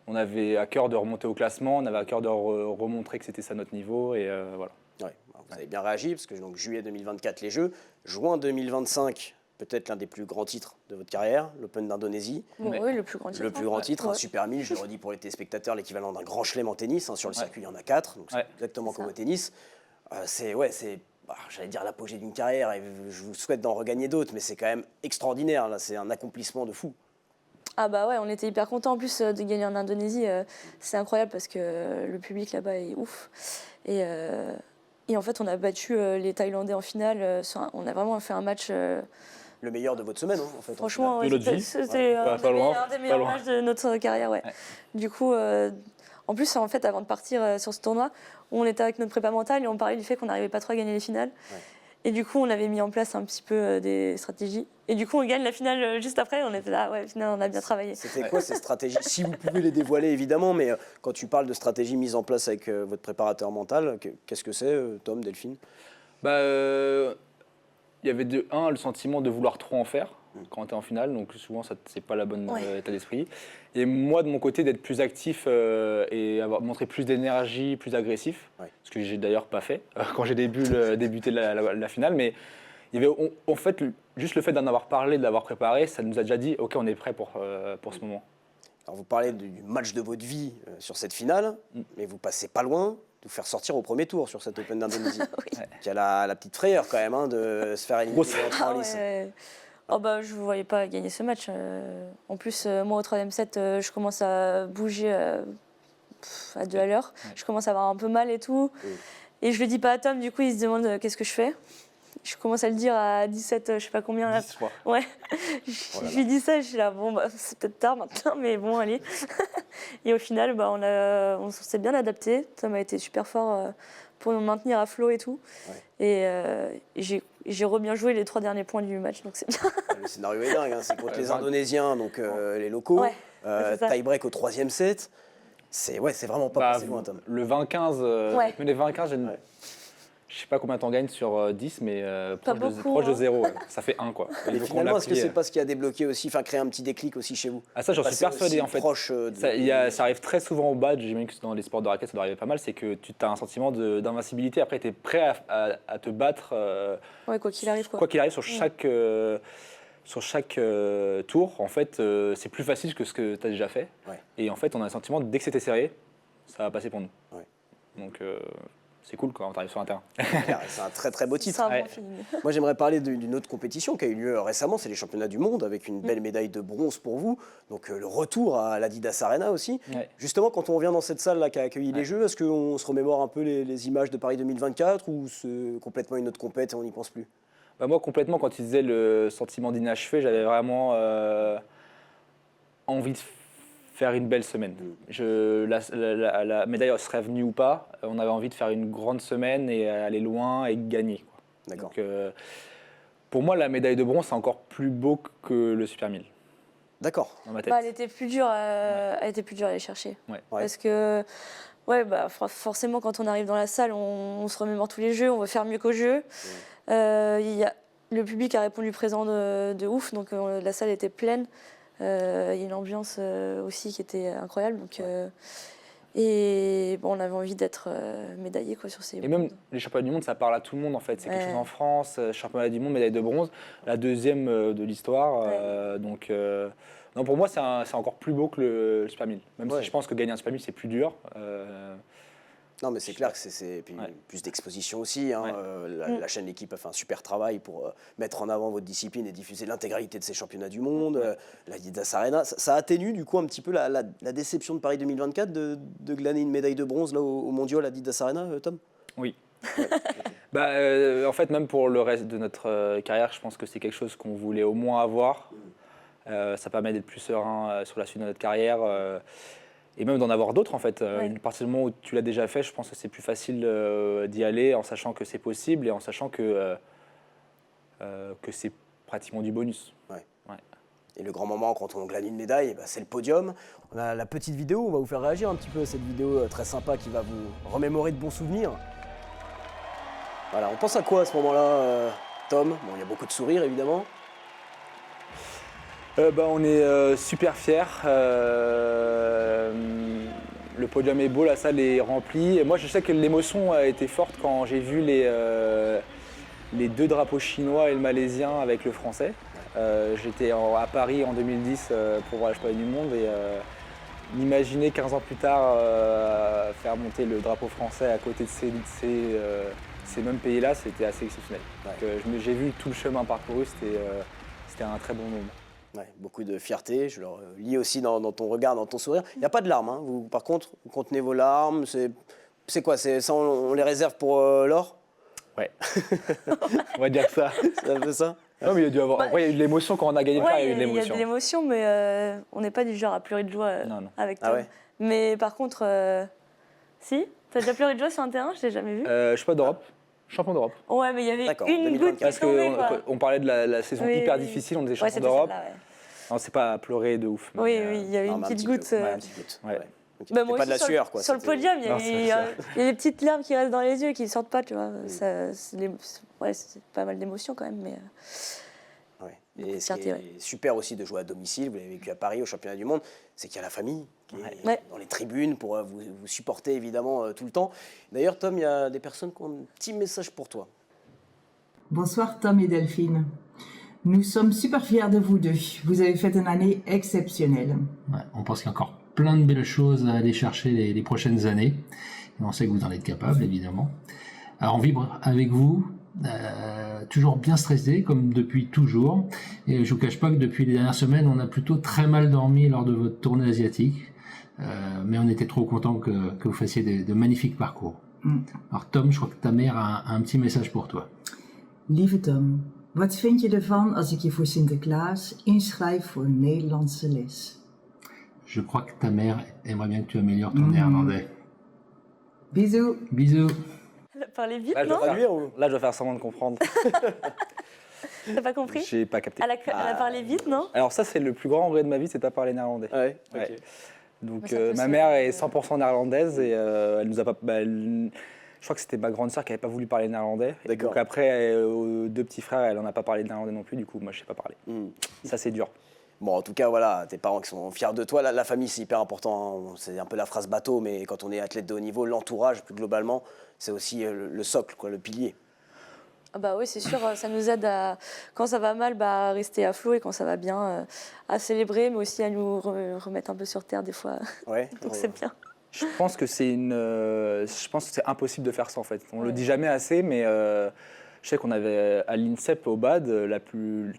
on avait à cœur de remonter au classement, on avait à cœur de remontrer que c'était ça notre niveau, et voilà. Ouais, vous avez bien réagi, parce que donc, juillet 2024, les Jeux. Juin 2025, peut-être l'un des plus grands titres de votre carrière, l'Open d'Indonésie. Bon, Ouais. oui, le plus grand titre. Le plus grand titre, un Ouais. Super 1000, je le redis pour les téléspectateurs, l'équivalent d'un grand chelem en tennis. Sur le Ouais. circuit, il y en a 4, donc c'est Ouais. exactement C'est comme ça. au tennis. J'allais dire l'apogée d'une carrière, et je vous souhaite d'en regagner d'autres, mais c'est quand même extraordinaire, là, c'est un accomplissement de fou. Ah bah ouais, on était hyper contents en plus de gagner en Indonésie. C'est incroyable parce que le public là-bas est ouf. Et en fait, on a battu les Thaïlandais en finale. On a vraiment fait un match. Le meilleur de votre semaine, en fait. Franchement, De notre vie. c'était Pas loin, un des pas meilleurs loin. matchs de notre carrière. Ouais. Ouais. Du coup, en plus, en fait, avant de partir sur ce tournoi, on était avec notre prépa mentale et on parlait du fait qu'on n'arrivait pas trop à gagner les finales. Ouais. Et du coup, on avait mis en place un petit peu des stratégies. Et du coup, on gagne la finale juste après. On était là, ouais, au final, on a bien travaillé. C'était quoi ces stratégies? Si vous pouvez les dévoiler, évidemment, mais quand tu parles de stratégies mises en place avec votre préparateur mental, qu'est-ce que c'est, Tom, Delphine? Il y avait le sentiment de vouloir trop en faire quand on était en finale, donc souvent ça c'est pas la bonne Ouais. état d'esprit. Et moi de mon côté d'être plus actif et montrer plus d'énergie, plus agressif, Ouais. ce que j'ai d'ailleurs pas fait quand j'ai débuté la finale, mais il y avait en fait juste le fait d'en avoir parlé, de l'avoir préparé, ça nous a déjà dit ok on est prêt pour ce moment. Alors, vous parlez du match de votre vie sur cette finale, mais vous passez pas loin de vous faire sortir au premier tour sur cette Open d'Indonésie. Oui. Qui a la petite frayeur quand même de se faire éliminer Grosse. en Ah lice. ouais. Oh bah, je ne voyais pas gagner ce match. En plus, moi, au troisième set, je commence à bouger à 2 à l'heure. Ouais. Je commence à avoir un peu mal et tout. Oui. Et je le dis pas à Tom, du coup, il se demande qu'est-ce que je fais. Je commence à le dire à 17, je sais pas combien. Là. 10, je crois. Ouais. Oh là Je lui dis ça, je suis là, bon, bah, c'est peut-être tard maintenant, mais bon, allez. Et au final, bah, on s'est bien adapté. Tom a été super fort pour nous maintenir à flot et tout. Ouais. Et j'ai bien joué les 3 derniers points du match, donc c'est bien. Le scénario est dingue, c'est contre les Ouais. Indonésiens, donc les locaux. Ouais, c'est ça. Tie-break au 3e set. C'est vraiment pas passé loin, Tom. Le 20-15, Ouais. mais les 20-15, Ouais. je sais pas combien t'en gagnes sur 10, mais beaucoup, proche de hein. 0. Ouais. Ça fait 1 quoi. Et Et donc, on finalement, l'a est-ce que pris, c'est pas ce qui a débloqué aussi, créé un petit déclic aussi chez vous? Ah ça j'en suis Passer persuadé aussi en fait. proche Ça arrive très souvent au badge, j'imagine que dans les sports de raquette ça doit arriver pas mal, c'est que tu as un sentiment d'invincibilité, après tu es prêt à te battre Ouais, quoi qu'il arrive, quoi. quoi qu'il arrive sur chaque tour. En fait, c'est plus facile que ce que tu as déjà fait. Ouais. Et en fait, on a le sentiment, dès que c'était serré, ça va passer pour nous. Ouais. Donc c'est cool quand on arrive sur un terrain. C'est un très très beau titre. C'est un Ouais. bon feeling. Moi, j'aimerais parler d'une autre compétition qui a eu lieu récemment, c'est les championnats du monde, avec une belle médaille de bronze pour vous. Donc, le retour à l'Adidas Arena aussi. Ouais. Justement, quand on vient dans cette salle là, qui a accueilli les Jeux, est-ce qu'on se remémore un peu les images de Paris 2024 ou c'est complètement une autre compète et on n'y pense plus? Bah, moi, complètement, quand tu disais le sentiment d'inachevé, j'avais vraiment envie de faire une belle semaine. La médaille serait venue ou pas, on avait envie de faire une grande semaine et aller loin et gagner, quoi. D'accord. Donc, pour moi, la médaille de bronze, c'est encore plus beau que le Super 1000, D'accord. dans ma tête. Bah, elle était plus dure à aller chercher. Ouais. Ouais. Parce que, ouais, bah, forcément, quand on arrive dans la salle, on se remémore tous les jeux, on veut faire mieux qu'au jeu. Le public a répondu présent de ouf, donc la salle était pleine. Il y a une ambiance aussi qui était incroyable. Donc, et bon, on avait envie d'être médaillé quoi, sur ces. Et même les championnats du monde, ça parle à tout le monde en fait. C'est quelque Ouais. chose en France, championnat du monde, médaille de bronze, la deuxième de l'histoire. Ouais. Donc Non, pour moi, c'est encore plus beau que le Super 1000. Même Ouais. si je pense que gagner un Super 1000, c'est plus dur. Non, mais c'est clair que c'est puis Ouais. plus d'exposition aussi. Hein. Ouais. La chaîne L'équipe a fait un super travail pour mettre en avant votre discipline et diffuser l'intégralité de ces championnats du monde. L'Adidas Arena, ça atténue du coup un petit peu la déception de Paris 2024 de glaner une médaille de bronze là, au mondial à l'Adidas Arena, Tom? Oui. En fait, même pour le reste de notre carrière, je pense que c'est quelque chose qu'on voulait au moins avoir. Ça permet d'être plus serein sur la suite de notre carrière. Et même d'en avoir d'autres en fait. À partir du moment où tu l'as déjà fait, je pense que c'est plus facile d'y aller en sachant que c'est possible et en sachant que c'est pratiquement du bonus. Et le grand moment quand on glane une médaille, c'est le podium. On a la petite vidéo, on va vous faire réagir un petit peu à cette vidéo très sympa qui va vous remémorer de bons souvenirs. Voilà, on pense à quoi à ce moment-là, Tom? Bon, il y a beaucoup de sourires évidemment. On est super fiers. Le podium est beau, la salle est remplie. Et moi, je sais que l'émotion a été forte quand j'ai vu les deux drapeaux chinois et le malaisien avec le français. J'étais à Paris en 2010 pour voir la championnat du monde et m'imaginer 15 ans plus tard faire monter le drapeau français à côté de ces mêmes pays-là, c'était assez exceptionnel. Donc, j'ai vu tout le chemin parcouru, c'était un très bon moment. Ouais, beaucoup de fierté, je le lis aussi dans ton regard, dans ton sourire. Il n'y a pas de larmes, hein. Vous, par contre, vous contenez vos larmes. C'est quoi? Ça, on les réserve pour l'or? Ouais, on va dire ça. C'est un peu ça? Non, mais il y a dû avoir. Après, il y a eu de l'émotion quand on a gagné le frère, il y a eu de l'émotion. Il y a de l'émotion, mais on n'est pas du genre à pleurer de joie Non. avec Tom. Ah ouais? Mais par contre, si, t'as déjà pleuré de joie sur un terrain? Je l'ai jamais vu. Je suis pas d'Europe, champion d'Europe. Ouais, mais il y avait D'accord, une 2024. goutte qui Parce tombait, quoi. qu'on parlait de la saison Oui, hyper oui. difficile, on était Ouais, champion c'était d'Europe. celle-là, ouais. Non, c'est pas à pleurer de ouf. Oui, mais, il y avait Non, une mais un petite petit goutte. peu. Ouais, un petit goutte. Ouais. Ok. Bah, C'était moi pas de la aussi, sueur, quoi. Sur le c'était- podium, il y Non, a c'est des petites larmes qui restent dans les yeux et qui ne sortent pas, tu vois. C'est pas mal d'émotions quand même, mais Ouais. Et ce qui fierté, est super aussi de jouer à domicile, vous l'avez vécu à Paris au championnat du monde, c'est qu'il y a la famille qui est Ouais. dans les tribunes pour vous supporter évidemment tout le temps. D'ailleurs, Tom, il y a des personnes qui ont un petit message pour toi. Bonsoir Tom et Delphine. Nous sommes super fiers de vous deux. Vous avez fait une année exceptionnelle. Ouais, on pense qu'il y a encore plein de belles choses à aller chercher les prochaines années. Et on sait que vous en êtes capable, évidemment. Alors, on vibre avec vous, toujours bien stressé, comme depuis toujours. Et je vous cache pas que depuis les dernières semaines, on a plutôt très mal dormi lors de votre tournée asiatique. Mais on était trop contents que vous fassiez de magnifiques parcours. Alors Tom, je crois que ta mère a un petit message pour toi. Lieve Tom, wat vind je ervan als ik je voor Sinterklaas inschrijf voor een Nederlandse les? Je crois que ta mère aimerait bien que tu améliores ton néerlandais. Bisous. Bisous. elle a parlé vite, Là, je non? dois Traduire ou... Là, je dois faire semblant de comprendre. T'as pas compris? J'ai pas capté. Elle a parlé vite, non? Alors ça, c'est le plus grand regret de ma vie, c'est de pas parler néerlandais. Ouais, ok. Ouais. Donc Ça peut ma se- mère est 100% néerlandaise et elle nous a pas. Je crois que c'était ma grande sœur qui n'avait pas voulu parler néerlandais. Et D'accord. donc après, aux deux petits frères, elle en a pas parlé néerlandais non plus. Du coup, moi, je sais pas parler. Hmm. Ça, c'est dur. Bon, en tout cas, voilà, tes parents qui sont fiers de toi. La famille, c'est hyper important. C'est un peu la phrase bateau, mais quand on est athlète de haut niveau, l'entourage, plus globalement, c'est aussi le socle, quoi, le pilier. Ah bah oui, c'est sûr, ça nous aide à, quand ça va mal, à rester à flot et quand ça va bien, à célébrer, mais aussi à nous remettre un peu sur terre des fois. Ouais. Donc c'est bien. Je pense que c'est impossible de faire ça en fait. On le dit jamais assez, mais je sais qu'on avait à l'INSEP au BAD,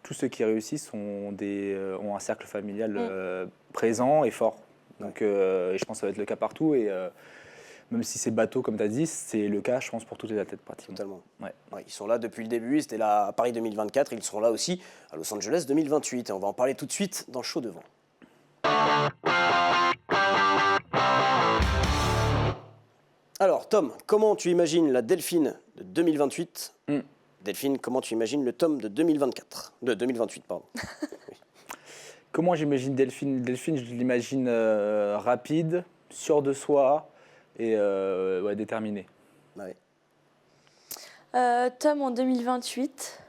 tous ceux qui réussissent ont un cercle familial présent et fort. Donc et je pense que ça va être le cas partout. Et même si c'est bateau, comme tu as dit, c'est le cas, je pense, pour toutes les athlètes pratiquement. Totalement. Ouais. Ouais, ils sont là depuis le début. Ils étaient là à Paris 2024. Ils seront là aussi à Los Angeles 2028. Et on va en parler tout de suite dans Chaud devant. Alors, Tom, comment tu imagines la Delphine de 2028 Delphine, comment tu imagines le Tom de 2024 De 2028, pardon. Comment j'imagine Delphine? Delphine, je l'imagine rapide, sûre de soi et déterminée. Ouais. Tom en 2028,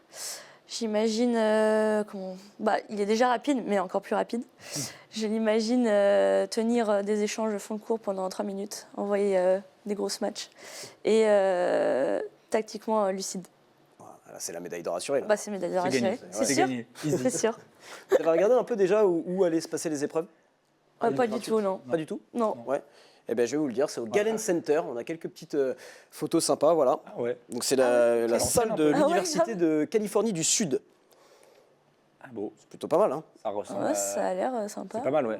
j'imagine il est déjà rapide, mais encore plus rapide. Je l'imagine tenir des échanges fond de cours pendant 3 minutes, envoyer des grosses matchs et tactiquement lucide. Là, c'est la médaille d'or assurée. Là. Bah, c'est médaille d'or C'est gagné. assurée, Ouais. c'est sûr. gagné. Easy. C'est sûr. Vous avez regardé un peu déjà où allaient se passer les épreuves? Pas du tout, non. Pas du tout? Non. Ouais. Eh ben, je vais vous le dire, c'est au Galen Center. On a quelques petites photos sympas, voilà. Ah ouais. Donc c'est la l'ancienne, salle un de peu. l'université de Californie du Sud. Ah, beau. C'est plutôt pas mal, hein? Ça ressemble Ouais, à- ça a l'air sympa. C'est pas mal, ouais.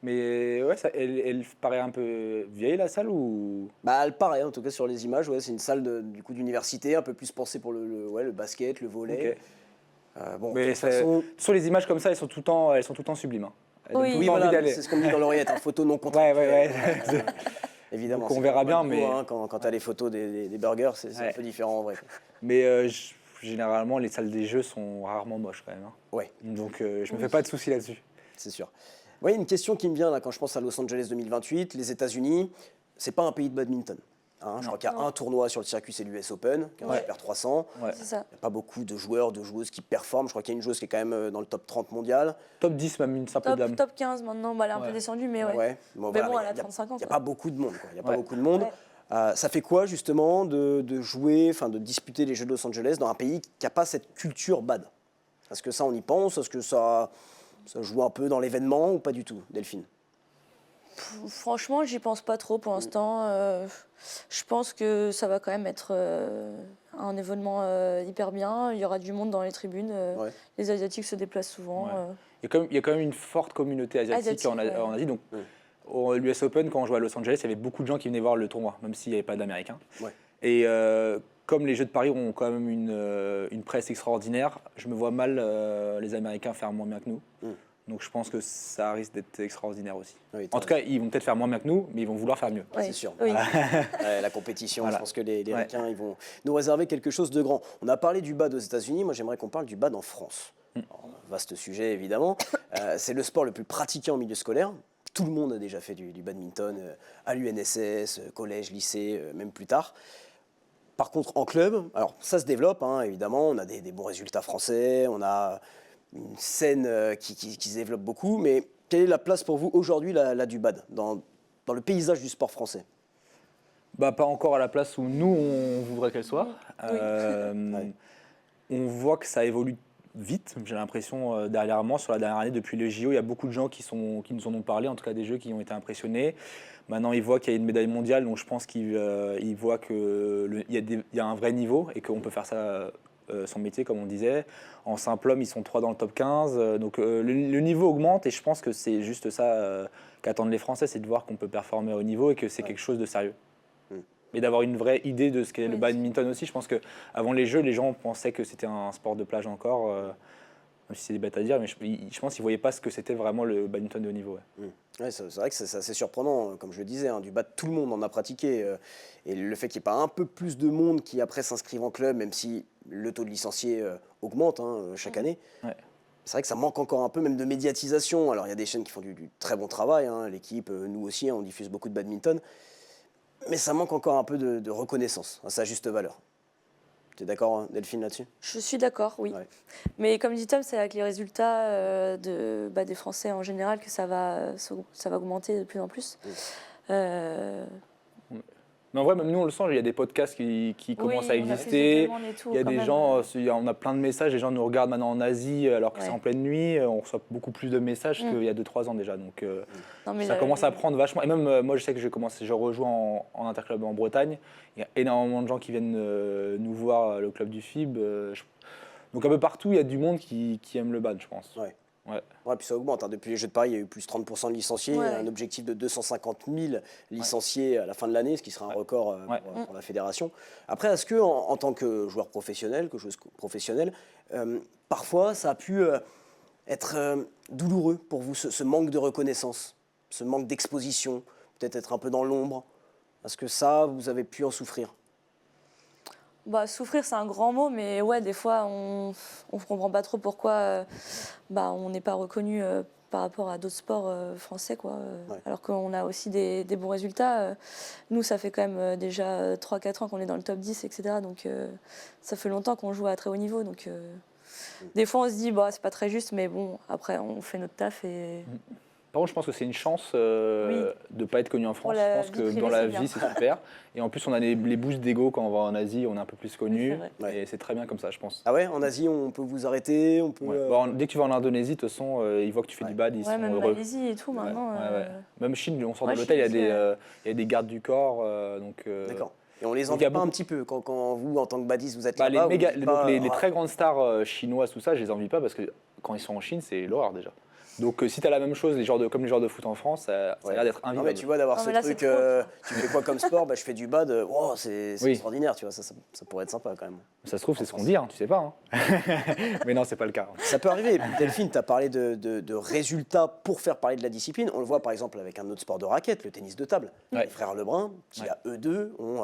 Mais ouais, elle paraît un peu vieille, la salle, ou... Bah, elle paraît, en tout cas sur les images. Ouais, c'est une salle du coup d'université, un peu plus pensée pour le basket, le volley. Ok. Bon, Mais de toute façon, sur les images comme ça, elles sont tout le temps sublimes. Hein. Elles Oui. donnent tout oui, le temps envie voilà, d'aller. c'est ce qu'on me dit dans l'oreillette, hein, photo non Ouais, contractuelle. ouais. Évidemment. Donc, on c'est verra pas bien, le mais- coup, hein, quand tu as les photos des burgers, c'est un Ouais. peu différent en vrai. Mais généralement, les salles des jeux sont rarement moches quand même. Hein. Ouais, Donc je me fais pas de soucis là-dessus. c'est sûr. Oui, une question qui me vient là quand je pense à Los Angeles 2028, les États-Unis, c'est pas un pays de badminton. Hein, je crois qu'il y a Non. un tournoi sur le circuit, c'est l'US Open, qui est un Ouais. Super 300. Ouais. C'est ça. Il n'y a pas beaucoup de joueurs, de joueuses qui performent. Je crois qu'il y a une joueuse qui est quand même dans le top 30 mondial. Top 10, même une simple dame. Top 15 maintenant. Bah, elle est un peu Ouais. descendue, mais ouais. Ouais. Mais voilà, bon, mais elle a il y 35 ans. Il n'y a quoi. pas beaucoup de monde. Quoi. Il y a pas Ouais. beaucoup de monde. Ouais. Ça fait quoi justement de jouer, enfin de disputer les Jeux de Los Angeles dans un pays qui n'a pas cette culture bad? Est-ce que ça on y pense? Est-ce que ça joue un peu dans l'événement ou pas du tout, Delphine? Franchement, j'y pense pas trop pour l'instant. Je pense que ça va quand même être un événement hyper bien. Il y aura du monde dans les tribunes. Ouais. Les Asiatiques se déplacent souvent. Ouais. Il y a quand même une forte communauté asiatique en ouais. Asie. Donc, Ouais. au US Open, quand on jouait à Los Angeles, il y avait beaucoup de gens qui venaient voir le tournoi, même s'il n'y avait pas d'Américains. Ouais. Et comme les Jeux de Paris ont quand même une presse extraordinaire, je me vois mal les Américains faire moins bien que nous. Mm. Donc je pense que ça risque d'être extraordinaire aussi. Oui, En tout cas, ils vont peut-être faire moins bien que nous, mais ils vont vouloir faire mieux. Ouais. c'est sûr. Oui. Ouais, la compétition, Voilà. je pense que les Ouais. Ricains, ils vont nous réserver quelque chose de grand. On a parlé du bad aux États-Unis, moi j'aimerais qu'on parle du bad en France. Alors, vaste sujet évidemment. C'est le sport le plus pratiqué en milieu scolaire. Tout le monde a déjà fait du badminton à l'UNSS, collège, lycée, même plus tard. Par contre, en club, alors ça se développe, hein, évidemment, on a des bons résultats français, on a une scène qui se développe beaucoup, mais quelle est la place pour vous aujourd'hui là, du bad, dans le paysage du sport français? Bah, pas encore à la place où nous, on voudrait qu'elle soit. Ouais. On voit que ça évolue vite, j'ai l'impression, dernièrement, sur la dernière année, depuis le JO, il y a beaucoup de gens qui nous en ont parlé, en tout cas des Jeux qui ont été impressionnés. Maintenant, ils voient qu'il y a une médaille mondiale, donc je pense qu'ils voient qu'il y a un vrai niveau et qu'on peut faire ça son métier, comme on disait. En simple homme, ils sont 3 dans le top 15, donc le niveau augmente et je pense que c'est juste ça qu'attendent les Français, c'est de voir qu'on peut performer au niveau et que c'est quelque chose de sérieux. Et d'avoir une vraie idée de ce qu'est le Oui. badminton aussi. Je pense qu'avant les Jeux, les gens pensaient que c'était un sport de plage encore, même si c'est des bêtes à dire, mais je pense qu'ils ne voyaient pas ce que c'était vraiment le badminton de haut niveau. Ouais. Ouais, c'est vrai que c'est assez surprenant, comme je le disais, hein, du bad, tout le monde en a pratiqué. Et le fait qu'il n'y ait pas un peu plus de monde qui après s'inscrivent en club, même si le taux de licenciés augmente chaque année, Ouais. c'est vrai que ça manque encore un peu même de médiatisation. Alors il y a des chaînes qui font du très bon travail, hein, l'équipe, nous aussi, hein, on diffuse beaucoup de badminton. Mais ça manque encore un peu de reconnaissance à sa juste valeur. Tu es d'accord, hein, Delphine, là-dessus? Je suis d'accord, oui. Ouais. Mais comme dit Tom, c'est avec les résultats des Français en général que ça va augmenter de plus en plus. Mais en vrai, même nous, on le sent, il y a des podcasts qui commencent à Oui, on a plus de exister. demandes et tout, Il y a quand des même. gens, on a plein de messages, les gens nous regardent maintenant en Asie alors que Ouais. c'est en pleine nuit. On reçoit beaucoup plus de messages Mm. qu'il y a 2-3 ans déjà. Donc Non, mais ça commence à prendre vachement. Et même moi, je sais que je rejoins en interclub en Bretagne. Il y a énormément de gens qui viennent nous voir, le club du FIB. Donc un peu partout, il y a du monde qui aime le bad, je pense. Ouais. Ouais. Ouais, puis ça augmente. Hein. Depuis les Jeux de Paris, il y a eu plus de 30% de licenciés, Ouais. un objectif de 250 000 licenciés à la fin de l'année, ce qui sera un record Ouais. pour la fédération. Après, est-ce que en tant que joueur professionnel, parfois ça a pu être douloureux pour vous, ce manque de reconnaissance, ce manque d'exposition, peut-être être un peu dans l'ombre? Est-ce que ça, vous avez pu en souffrir? Bah, souffrir, c'est un grand mot, mais ouais, des fois, on ne comprend pas trop pourquoi on n'est pas reconnu par rapport à d'autres sports français, quoi. Ouais. Alors qu'on a aussi des bons résultats. Nous, ça fait quand même déjà 3-4 ans qu'on est dans le top 10, etc. Donc, ça fait longtemps qu'on joue à très haut niveau. Donc, des fois, on se dit, bah, c'est pas très juste, mais bon, après, on fait notre taf et Par contre, je pense que c'est une chance de ne pas être connu en France. Je la pense vie que privée, dans la c'est bien. vie, c'est super. Et en plus, on a les boosts d'ego quand on va en Asie, on est un peu plus connu. C'est vrai. Et c'est très bien comme ça, je pense. Ah ouais, en Asie, on peut vous arrêter, on peut... Ouais. Bon, dès que tu vas en Indonésie, de toute façon, ils voient que tu fais du bad, ils Ouais, sont même heureux. Malaisie et tout maintenant. Ouais. Même Chine, on sort de Ouais, l'hôtel, il y a Chine des, aussi, il y a des gardes du corps. D'accord. Et on les donc il y a envie pas un beaucoup- petit peu quand vous, en tant que badiste, vous êtes Bah, là-bas, vous donc dites pas, les très grandes stars chinoises, tout ça, je les envie pas parce que quand ils sont en Chine, c'est l'horreur déjà. Donc si tu as la même chose, comme les joueurs de foot en France, ça a l'air d'être Non invivable. mais tu vois d'avoir Non, ce mais là, truc, c'est trop. tu fais quoi comme sport, bah, je fais du bad, wow, c'est Oui. extraordinaire, tu vois, ça pourrait être sympa quand même. Ça se trouve, c'est ce qu'on dit, hein, tu sais pas. Hein. Mais non, c'est pas le cas. Ça peut arriver. Et puis, Delphine, tu as parlé de résultats pour faire parler de la discipline. On le voit par exemple avec un autre sport de raquette, le tennis de table. Ouais. Les frères Lebrun, qui à eux deux ont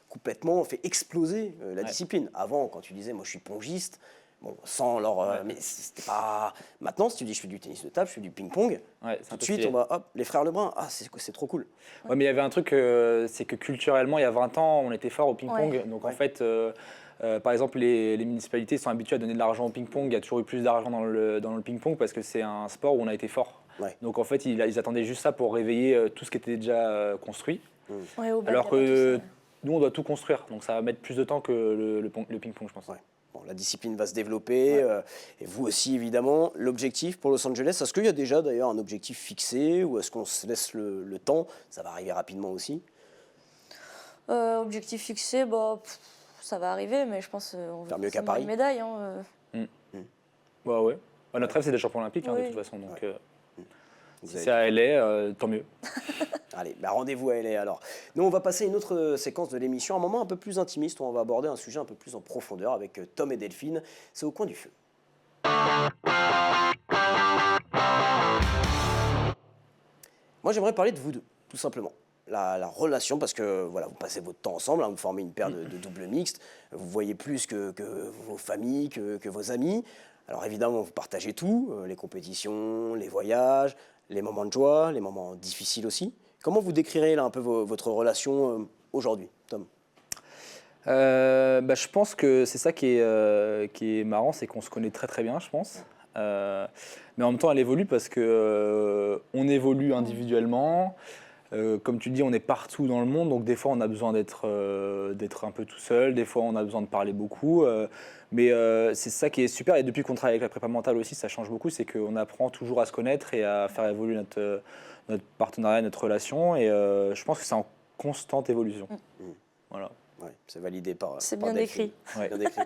complètement fait exploser la discipline. Avant, quand tu disais, moi je suis pongiste, bon, sans leur... mais c'était pas... Maintenant, si tu dis je fais du tennis de table, je fais du ping-pong, Ouais, c'est tout un de peu suite, stylé. on va, hop, les frères Lebrun, ah, c'est trop cool. Ouais, mais il y avait un truc, c'est que culturellement, il y a 20 ans, on était fort au ping-pong. Ouais. Donc en fait, par exemple, les municipalités sont habituées à donner de l'argent au ping-pong. Il y a toujours eu plus d'argent dans le ping-pong parce que c'est un sport où on a été fort. Ouais. Donc en fait, ils attendaient juste ça pour réveiller tout ce qui était déjà construit. Ouais, au bad, Alors y a pas que tout ça. nous, on doit tout construire. Donc ça va mettre plus de temps que le ping-pong, je pense. Ouais. Bon, la discipline va se développer, et vous aussi évidemment. L'objectif pour Los Angeles, est-ce qu'il y a déjà d'ailleurs un objectif fixé ou est-ce qu'on se laisse le temps? Ça va arriver rapidement aussi. Objectif fixé, bah, ça va arriver, mais je pense on veut Faire mieux qu'à forcément Paris. une médaille. Hein. Ouais. Bah, notre rêve, c'est des champions olympiques, hein, de Oui. toute façon. Donc Vous si avez- c'est à LA, tant mieux. Allez, bah rendez-vous à LA alors. Nous, on va passer à une autre séquence de l'émission, un moment un peu plus intimiste où on va aborder un sujet un peu plus en profondeur avec Tom et Delphine. C'est au coin du feu. Moi, j'aimerais parler de vous deux, tout simplement. La relation, parce que voilà, vous passez votre temps ensemble, hein, vous formez une paire de doubles mixtes, vous voyez plus que vos familles, que vos amis. Alors évidemment, vous partagez tout, les compétitions, les voyages, les moments de joie, les moments difficiles aussi. Comment vous décrirez là un peu votre relation aujourd'hui, Tom? Je pense que c'est ça qui est marrant, c'est qu'on se connaît très très bien, je pense. Mais en même temps, elle évolue parce que on évolue individuellement. Comme tu dis, on est partout dans le monde, donc des fois on a besoin d'être un peu tout seul, des fois on a besoin de parler beaucoup. Mais c'est ça qui est super. Et depuis qu'on travaille avec la prépa mentale aussi, ça change beaucoup, c'est qu'on apprend toujours à se connaître et à faire évoluer notre partenariat, notre relation. Et je pense que c'est en constante évolution. Voilà. Ouais, c'est validé par. C'est par bien Delphine. décrit. Ouais. Bien décrit.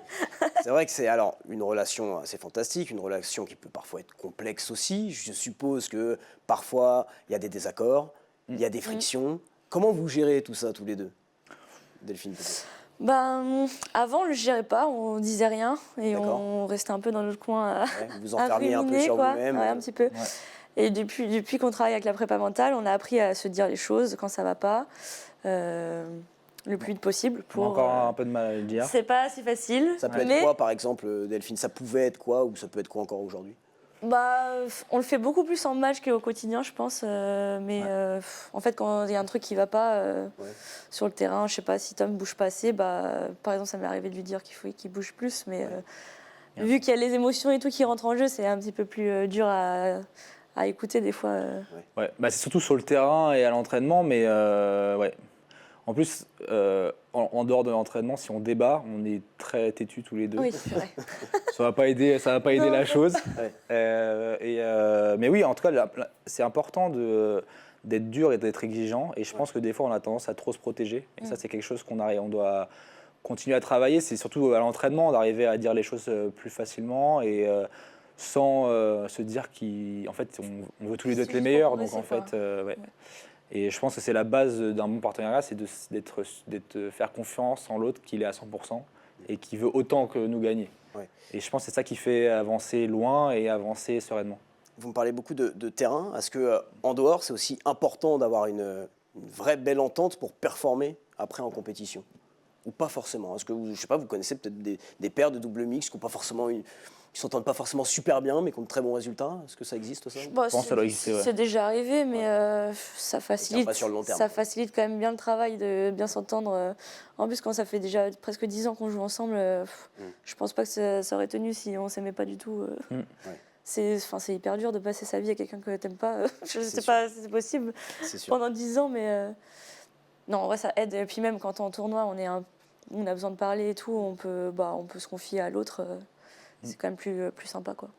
C'est vrai que c'est alors une relation assez fantastique, une relation qui peut parfois être complexe aussi. Je suppose que parfois il y a des désaccords, il y a des frictions. Comment vous gérez tout ça tous les deux, Delphine peut-être? Ben, avant, on ne le gérait pas, on disait rien et D'accord. on restait un peu dans notre coin à, Ouais, vous vous à enfermiez un peu ruminer, sur quoi. vous-même. Ouais, un petit peu. Ouais. Et depuis qu'on travaille avec la prépa mentale, on a appris à se dire les choses quand ça va pas, le plus vite possible. On a Pour, encore un peu de mal à le dire. c'est pas si facile. Ça peut être mais quoi, par exemple, Delphine? Ça pouvait être quoi ou ça peut être quoi encore aujourd'hui? bah, on le fait beaucoup plus en match qu'au quotidien, je pense. En fait, quand il y a un truc qui va pas sur le terrain, je sais pas, si Tom bouge pas assez, bah, par exemple, ça m'est arrivé de lui dire qu'il faut qu'il bouge plus, mais vu qu'il y a les émotions et tout qui rentrent en jeu, c'est un petit peu plus dur à écouter des fois. Ouais, bah, c'est surtout sur le terrain et à l'entraînement, mais ouais. En plus, en dehors de l'entraînement, si on débat, on est très têtus tous les deux. Oui, c'est vrai. Ça va pas aider Non. la chose. Ouais. Mais oui, en tout cas, c'est important d'être dur et d'être exigeant. Et je pense que des fois, on a tendance à trop se protéger. Et ça, c'est quelque chose on doit continuer à travailler. C'est surtout à l'entraînement d'arriver à dire les choses plus facilement et sans se dire qu'en fait, on veut tous les deux être C'est les juste meilleurs. pour Donc en progresser, fait, ouais. Et je pense que c'est la base d'un bon partenariat, c'est d'être faire confiance en l'autre, qu'il est à 100% et qui veut autant que nous gagner. Ouais. Et je pense que c'est ça qui fait avancer loin et avancer sereinement. Vous me parlez beaucoup de terrain. Est-ce que en dehors, c'est aussi important d'avoir une vraie belle entente pour performer après en compétition? Ou pas forcément? Est-ce que je sais pas, vous connaissez peut-être des paires de double mix qui ont pas forcément qui s'entendent pas forcément super bien, mais qui ont de très bons résultats? Est-ce que ça existe ça? Bah, pense que ça doit exister, ouais. C'est déjà arrivé, mais ça facilite. pas sur le long terme. Ça facilite quand même bien le travail de bien s'entendre. En plus, quand ça fait déjà presque 10 ans qu'on joue ensemble, je pense pas que ça aurait tenu si on s'aimait pas du tout. c'est hyper dur de passer sa vie à quelqu'un que t'aimes pas. Je sais sûr. pas si c'est possible C'est sûr. pendant 10 ans, mais non, en vrai, ça aide. Et puis même quand on est en tournoi, on a besoin de parler et tout, on peut se confier à l'autre. C'est quand même plus sympa, quoi.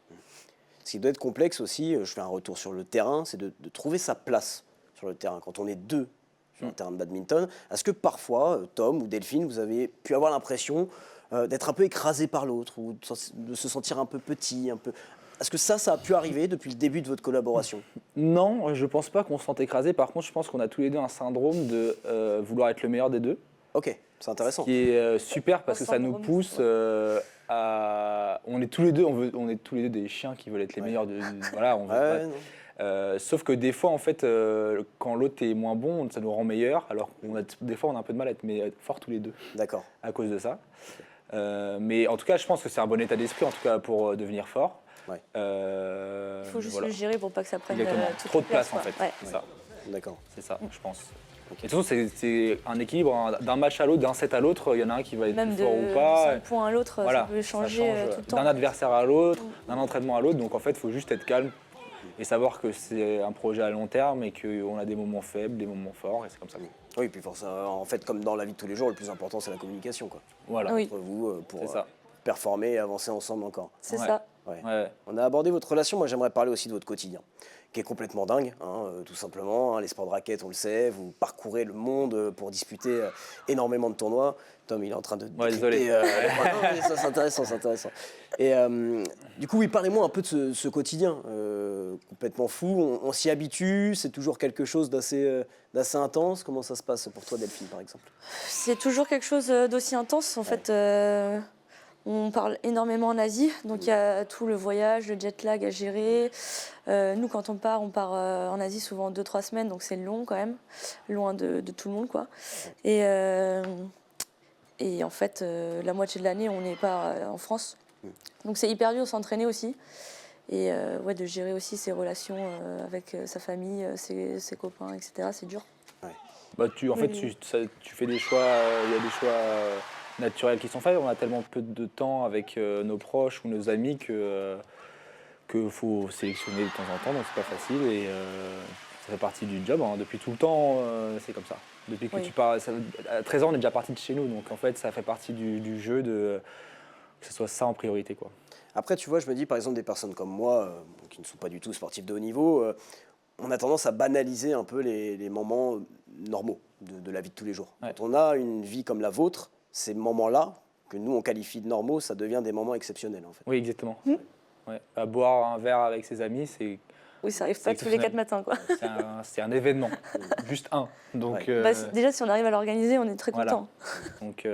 Ce qui doit être complexe aussi, je fais un retour sur le terrain, c'est de trouver sa place sur le terrain. Quand on est deux sur un terrain de badminton, est-ce que parfois, Tom ou Delphine, vous avez pu avoir l'impression d'être un peu écrasé par l'autre ou de se sentir un peu petit, un peu... Est-ce que ça a pu arriver depuis le début de votre collaboration? Non, je pense pas qu'on se sente écrasé. Par contre, je pense qu'on a tous les deux un syndrome de vouloir être le meilleur des deux. Ok, c'est intéressant. Ce qui est super parce que ça nous syndrome, pousse à. On est tous les deux, on est tous les deux des chiens qui veulent être les meilleurs. Voilà, on veut Ouais, non. sauf que des fois, en fait, quand l'autre est moins bon, ça nous rend meilleur. Alors des fois, on a un peu de mal à être forts tous les deux D'accord. à cause de ça. Mais en tout cas, je pense que c'est un bon état d'esprit, en tout cas, pour devenir fort. Ouais. Il faut juste voilà. le gérer pour pas que ça prenne Exactement. toute Trop la de place, quoi. en fait. Ouais. C'est ça. D'accord. C'est ça, je pense. Et de toute façon, c'est un équilibre hein. D'un match à l'autre, d'un set à l'autre, il y en a un qui va être Même plus de fort ou pas. 5 points à l'autre, Voilà, ça peut changer ça change tout le temps. d'un adversaire à l'autre, d'un entraînement à l'autre. Donc en fait, il faut juste être calme et savoir que c'est un projet à long terme et qu'on a des moments faibles, des moments forts, et c'est comme ça. Oui, puis forcément, en fait, comme dans la vie de tous les jours, le plus important, c'est la communication, quoi. Voilà, Oui. Entre vous, pour c'est ça. performer et avancer ensemble encore. C'est Ouais. ça. Ouais. Ouais. On a abordé votre relation, moi j'aimerais parler aussi de votre quotidien, qui est complètement dingue, tout simplement. Les sports de raquettes, on le sait, vous parcourez le monde pour disputer énormément de tournois. Tom, il est en train de désolé. décrypter, non, mais ça, c'est intéressant, c'est intéressant. Et du coup, oui, parlez-moi un peu de ce quotidien, complètement fou. On s'y habitue, c'est toujours quelque chose d'assez intense. Comment ça se passe pour toi, Delphine, par exemple? C'est toujours quelque chose d'aussi intense. En fait, on parle énormément en Asie, donc il y a tout le voyage, le jet lag à gérer. Nous, quand on part en Asie souvent 2-3 semaines, donc c'est long quand même, loin de tout le monde, quoi. Et en fait, la moitié de l'année, on n'est pas en France. Donc c'est hyper dur de s'entraîner aussi. Et ouais, de gérer aussi ses relations avec sa famille, ses copains, etc. C'est dur. Bah, en fait, tu fais des choix, il y a des choix naturels qui sont faits. On a tellement peu de temps avec nos proches ou nos amis que faut sélectionner de temps en temps, donc c'est pas facile et ça fait partie du job. Hein. Depuis tout le temps, c'est comme ça. Depuis que tu pars, à 13 ans, on est déjà parti de chez nous, donc en fait, ça fait partie du jeu que ce soit ça en priorité, quoi. Après, tu vois, je me dis, par exemple, des personnes comme moi, qui ne sont pas du tout sportifs de haut niveau, on a tendance à banaliser un peu les moments normaux de la vie de tous les jours. Ouais. Quand on a une vie comme la vôtre, ces moments-là, que nous on qualifie de normaux, ça devient des moments exceptionnels, en fait. Oui, exactement. Ouais. À boire un verre avec ses amis, c'est Oui, ça arrive pas tous les 4 matins, quoi. c'est un événement, juste un. Donc, Ouais. Déjà, si on arrive à l'organiser, on est très Voilà. content. donc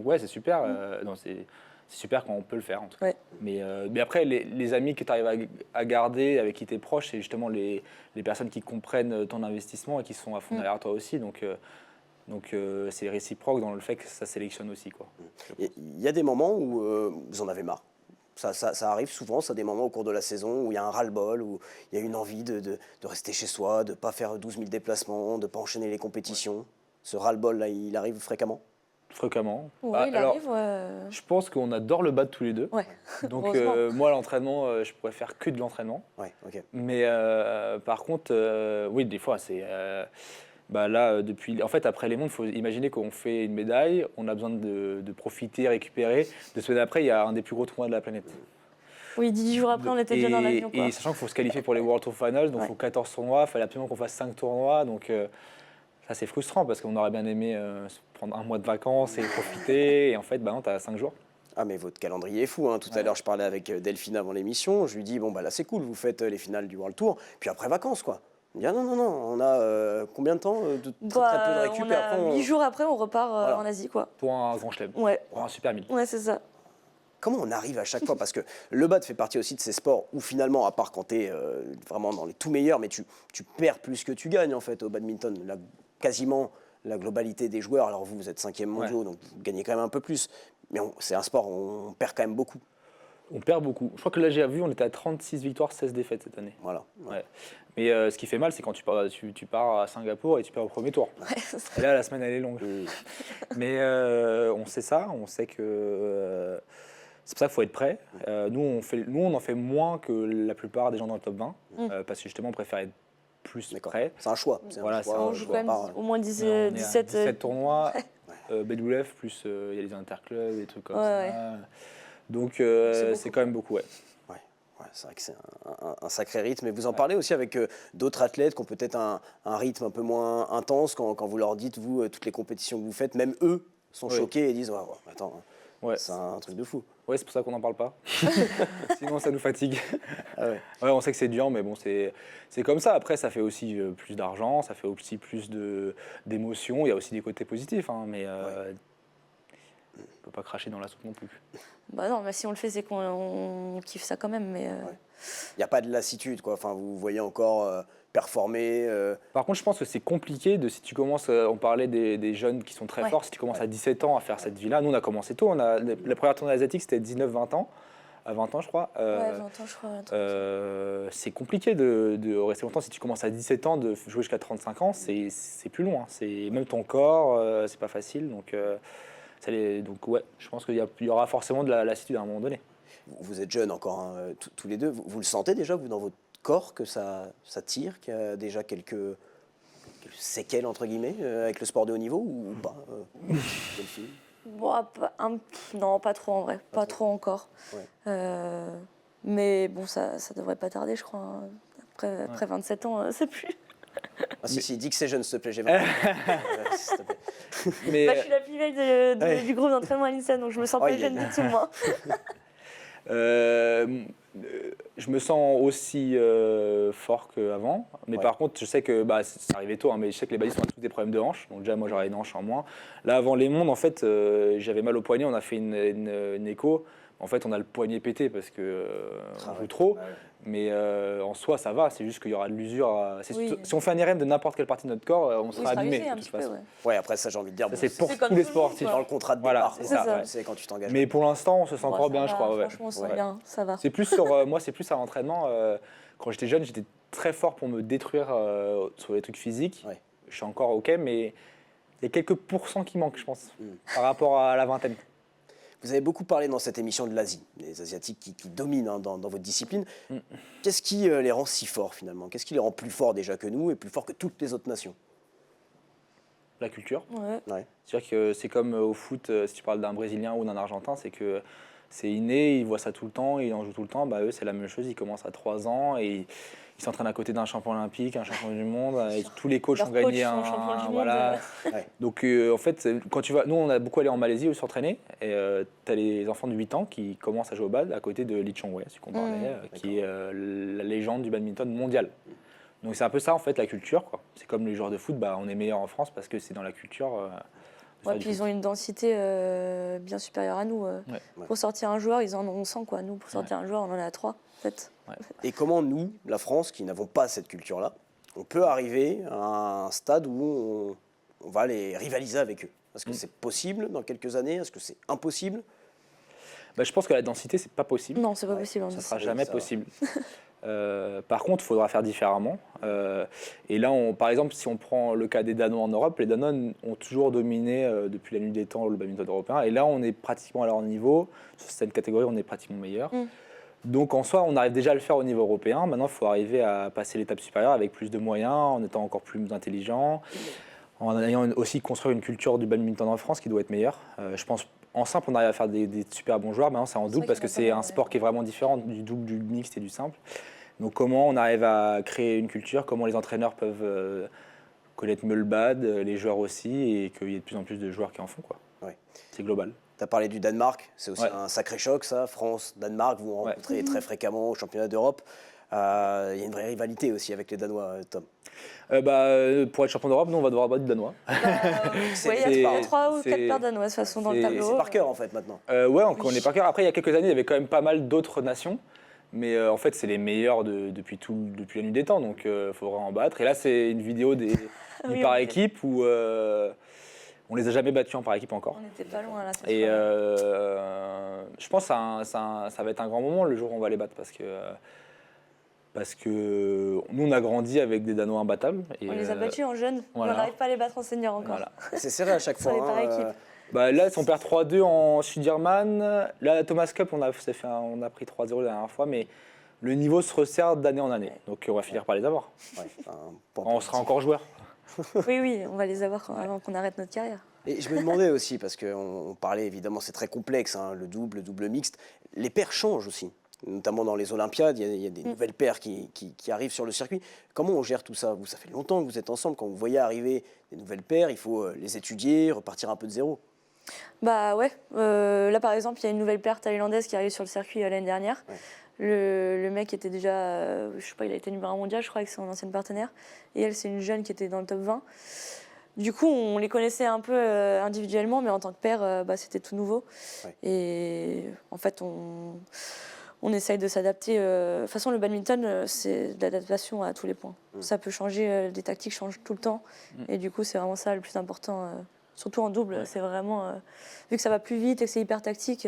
ouais, c'est super. Non, c'est super quand on peut le faire, en tout cas. Ouais. Mais après, les amis que tu arrives à garder, avec qui tu es proche, c'est justement les personnes qui comprennent ton investissement et qui sont à fond derrière toi aussi. Donc c'est réciproque dans le fait que ça sélectionne aussi, quoi. Il y a des moments où vous en avez marre. Ça arrive souvent, ça, des moments au cours de la saison où il y a un ras-le-bol, où il y a une envie de rester chez soi, de ne pas faire 12 000 déplacements, de ne pas enchaîner les compétitions. Ouais. Ce ras-le-bol-là, il arrive fréquemment? Fréquemment. Ouais, il Alors, arrive. je pense qu'on adore le bad tous les deux. Ouais. Donc Heureusement. moi, l'entraînement, je pourrais faire que de l'entraînement. Ouais, ok. Mais par contre, oui, des fois, c'est... là, en fait, après les mondes, il faut imaginer qu'on fait une médaille, on a besoin de profiter, récupérer. 2 semaines après, il y a un des plus gros tournois de la planète. Oui, 10 jours après, on était déjà dans l'avion, quoi. Et sachant qu'il faut se qualifier pour les World Tour Finals, donc il faut 14 tournois, il fallait absolument qu'on fasse 5 tournois. Donc ça, c'est frustrant parce qu'on aurait bien aimé prendre un mois de vacances et profiter. Et en fait, non, tu as 5 jours. Ah, mais votre calendrier est fou, hein. Tout à l'heure, je parlais avec Delphine avant l'émission. Je lui dis, bon, là, c'est cool, vous faites les finales du World Tour, puis après vacances, quoi. Il me dit, ah, non, on a combien de temps de très peu de récup, on et a après, 8 jours après, on repart Voilà. en Asie, quoi. Pour un grand chelem, Ouais, pour un super 1000. ouais, c'est ça. Comment on arrive à chaque fois? Parce que le bad fait partie aussi de ces sports où finalement, à part quand tu es vraiment dans les tout meilleurs, mais tu perds plus que tu gagnes en fait au badminton. Quasiment la globalité des joueurs, alors vous êtes 5e mondiaux, donc vous gagnez quand même un peu plus. Mais c'est un sport où on perd quand même beaucoup. On perd beaucoup. Je crois que là, j'ai vu, on était à 36 victoires, 16 défaites cette année. Voilà. Ouais. Mais ce qui fait mal, c'est quand tu pars à Singapour et tu perds au premier tour. Ouais, c'est ça. Et là, la semaine, elle est longue. Mm. Mais on sait ça, on sait que C'est pour ça qu'il faut être prêt. Nous, on en fait moins que la plupart des gens dans le top 20, parce que justement, on préfère être plus prêt. C'est un choix. Voilà, On joue quand même au moins On est à 17 17 tournois, BWF, plus il y a les interclubs, des trucs comme ça. Donc, c'est quand même beaucoup, Ouais, c'est vrai que c'est un sacré rythme. Et vous en parlez aussi avec d'autres athlètes qui ont peut-être un rythme un peu moins intense quand vous leur dites, vous, toutes les compétitions que vous faites, même eux sont choqués et disent attends, c'est un truc de fou. Ouais, c'est pour ça qu'on n'en parle pas. Sinon, ça nous fatigue. Ah ouais. Ouais, on sait que c'est dur, mais bon, c'est comme ça. Après, ça fait aussi plus d'argent, ça fait aussi plus d'émotions. Il y a aussi des côtés positifs, hein, mais on ne peut pas cracher dans la soupe non plus. Bah non, mais si on le fait, c'est qu'on kiffe ça quand même. Mais Il n'y a pas de lassitude, quoi. Enfin, vous voyez encore performer. Par contre, je pense que c'est compliqué si tu commences, on parlait des jeunes qui sont très forts, si tu commences à 17 ans à faire cette vie-là. Nous, on a commencé tôt. La première tournée asiatique, c'était 19-20 ans. À 20 ans, je crois. 20 ans, je crois. C'est compliqué de rester longtemps. Si tu commences à 17 ans, de jouer jusqu'à 35 ans, c'est plus long. Hein. Même ton corps, c'est pas facile. Donc ouais, je pense qu'il y aura forcément de la lassitude à un moment donné. Vous êtes jeunes encore, hein, tous les deux. Vous le sentez déjà, vous, dans votre corps, que ça tire, qu'il y a déjà quelques séquelles, entre guillemets, avec le sport de haut niveau ou pas Delphine? Bon, non, pas trop en vrai. Pas trop encore. Ouais. Mais bon, ça devrait pas tarder, je crois. Hein. Après 27 ans, c'est plus. Ah si, dis que c'est jeune, s'il te plaît, j'ai 20 ans. S'il te plaît. Mais, je suis la plus vieille du groupe d'entraînement à l'INSEAD, donc je me sens plus jeune du tout, moi. je me sens aussi fort qu'avant, mais par contre, je sais que c'est arrivé tôt, hein, mais je sais que les badistes ont tous des problèmes de hanches. Donc déjà, moi, j'aurais une hanche en moins. Là, avant les mondes, en fait, j'avais mal au poignet. On a fait une écho. En fait, on a le poignet pété parce que on joue trop. Mais en soi, ça va. C'est juste qu'il y aura de l'usure. Si on fait un IRM de n'importe quelle partie de notre corps, on sera abîmé de toute façon. Ouais, après ça, j'ai envie de dire, c'est pour tous les sportifs. dans le contrat de départ. C'est ça. C'est quand tu t'engages. Mais pour l'instant, on se sent encore bien, je crois. Franchement, on se sent bien, ça va. C'est plus moi, c'est plus à l'entraînement. Quand j'étais jeune, j'étais très fort pour me détruire sur les trucs physiques. Ouais. Je suis encore OK, mais il y a quelques pourcents qui manquent, je pense, par rapport à la vingtaine. Vous avez beaucoup parlé dans cette émission de l'Asie, les Asiatiques qui dominent dans votre discipline. Qu'est-ce qui les rend si forts finalement? Qu'est-ce qui les rend plus forts déjà que nous et plus forts que toutes les autres nations? La culture. Ouais. C'est-à-dire que c'est comme au foot, si tu parles d'un Brésilien ou d'un Argentin, c'est que c'est inné, ils voient ça tout le temps, ils en jouent tout le temps. Eux, c'est la même chose, ils commencent à 3 ans et ils s'entraînent à côté d'un champion olympique, un champion du monde. Et tous les coachs ont gagné un champion du voilà. Donc en fait, quand tu vas, nous on a beaucoup allé en Malaisie où s'entraîner et tu as les enfants de 8 ans qui commencent à jouer au bad à côté de Lee Chong-wei, celui qu'on parlait, qui est la légende du badminton mondial. Donc c'est un peu ça en fait la culture, quoi. C'est comme les joueurs de foot, on est meilleur en France parce que c'est dans la culture. Puis ils ont une densité bien supérieure à nous. Pour sortir un joueur, ils en ont 100 quoi. Nous, pour sortir un joueur, on en a 3 peut-être. Et comment nous, la France, qui n'avons pas cette culture-là, on peut arriver à un stade où on va les rivaliser avec eux? Est-ce que c'est possible dans quelques années? Est-ce que c'est impossible? Je pense que la densité, c'est pas possible. Non, c'est pas possible. Ça sera jamais possible. Par contre, il faudra faire différemment. Et là, par exemple, si on prend le cas des Danois en Europe, les Danois ont toujours dominé depuis la nuit des temps le badminton européen. Et là, on est pratiquement à leur niveau. Sur certaines catégories, on est pratiquement meilleur. Donc en soi, on arrive déjà à le faire au niveau européen. Maintenant, il faut arriver à passer l'étape supérieure avec plus de moyens, en étant encore plus intelligent, en ayant aussi construit une culture du badminton en France qui doit être meilleure. Je pense en simple, on arrive à faire des super bons joueurs. Maintenant, c'est en double parce que c'est un sport qui est vraiment différent du double, du mixte et du simple. Donc comment on arrive à créer une culture, comment les entraîneurs peuvent connaître mieux le bad, les joueurs aussi, et qu'il y ait de plus en plus de joueurs qui en font, quoi. C'est global. Tu as parlé du Danemark, c'est aussi un sacré choc, ça. France, Danemark, vous vous rencontrez très fréquemment au championnat d'Europe. Il y a une vraie rivalité aussi avec les Danois, Tom. Pour être champion d'Europe, nous, on va devoir battre du Danois. Il y a 3 ou 4 paires danoises de toute façon dans le tableau. C'est par cœur en fait maintenant. On connaît par cœur. Après, il y a quelques années, il y avait quand même pas mal d'autres nations. Mais en fait, c'est les meilleurs depuis la nuit des temps. Donc, il faudra en battre. Et là, c'est une vidéo du par équipe où on les a jamais battus en par équipe encore. On n'était pas loin là. Et je pense que ça va être un grand moment le jour où on va les battre parce que nous, on a grandi avec des Danois imbattables. Et on les a battus en jeune, on n'arrive pas à les battre en senior encore. C'est serré à chaque fois. Sur les par équipes. Bah, là, si on perd 3-2 en Sudirman, là, la Thomas Cup, on a pris 3-0 la dernière fois, mais le niveau se resserre d'année en année. Donc on va finir par les avoir. Ouais, point On positif. sera encore joueur. Oui, on va les avoir avant qu'on arrête notre carrière. Et je me demandais aussi, parce qu'on parlait évidemment, c'est très complexe, hein, le double mixte. Les paires changent aussi, notamment dans les Olympiades. Il y a des nouvelles paires qui arrivent sur le circuit. Comment on gère tout ça? Vous, ça fait longtemps que vous êtes ensemble. Quand vous voyez arriver des nouvelles paires, il faut les étudier, repartir un peu de zéro. Bah ouais, là par exemple, il y a une nouvelle paire thaïlandaise qui arrive sur le circuit l'année dernière. Ouais. Le mec était déjà, je sais pas, il a été numéro 1 mondial, je crois, avec son ancienne partenaire. Et elle, c'est une jeune qui était dans le top 20. Du coup, on les connaissait un peu individuellement, mais en tant que paire, c'était tout nouveau. Ouais. Et en fait, on essaye de s'adapter. De toute façon, le badminton, c'est de l'adaptation à tous les points. Ça peut changer, les tactiques changent tout le temps. Et du coup, c'est vraiment ça le plus important. Surtout en double, c'est vraiment... vu que ça va plus vite et que c'est hyper tactique,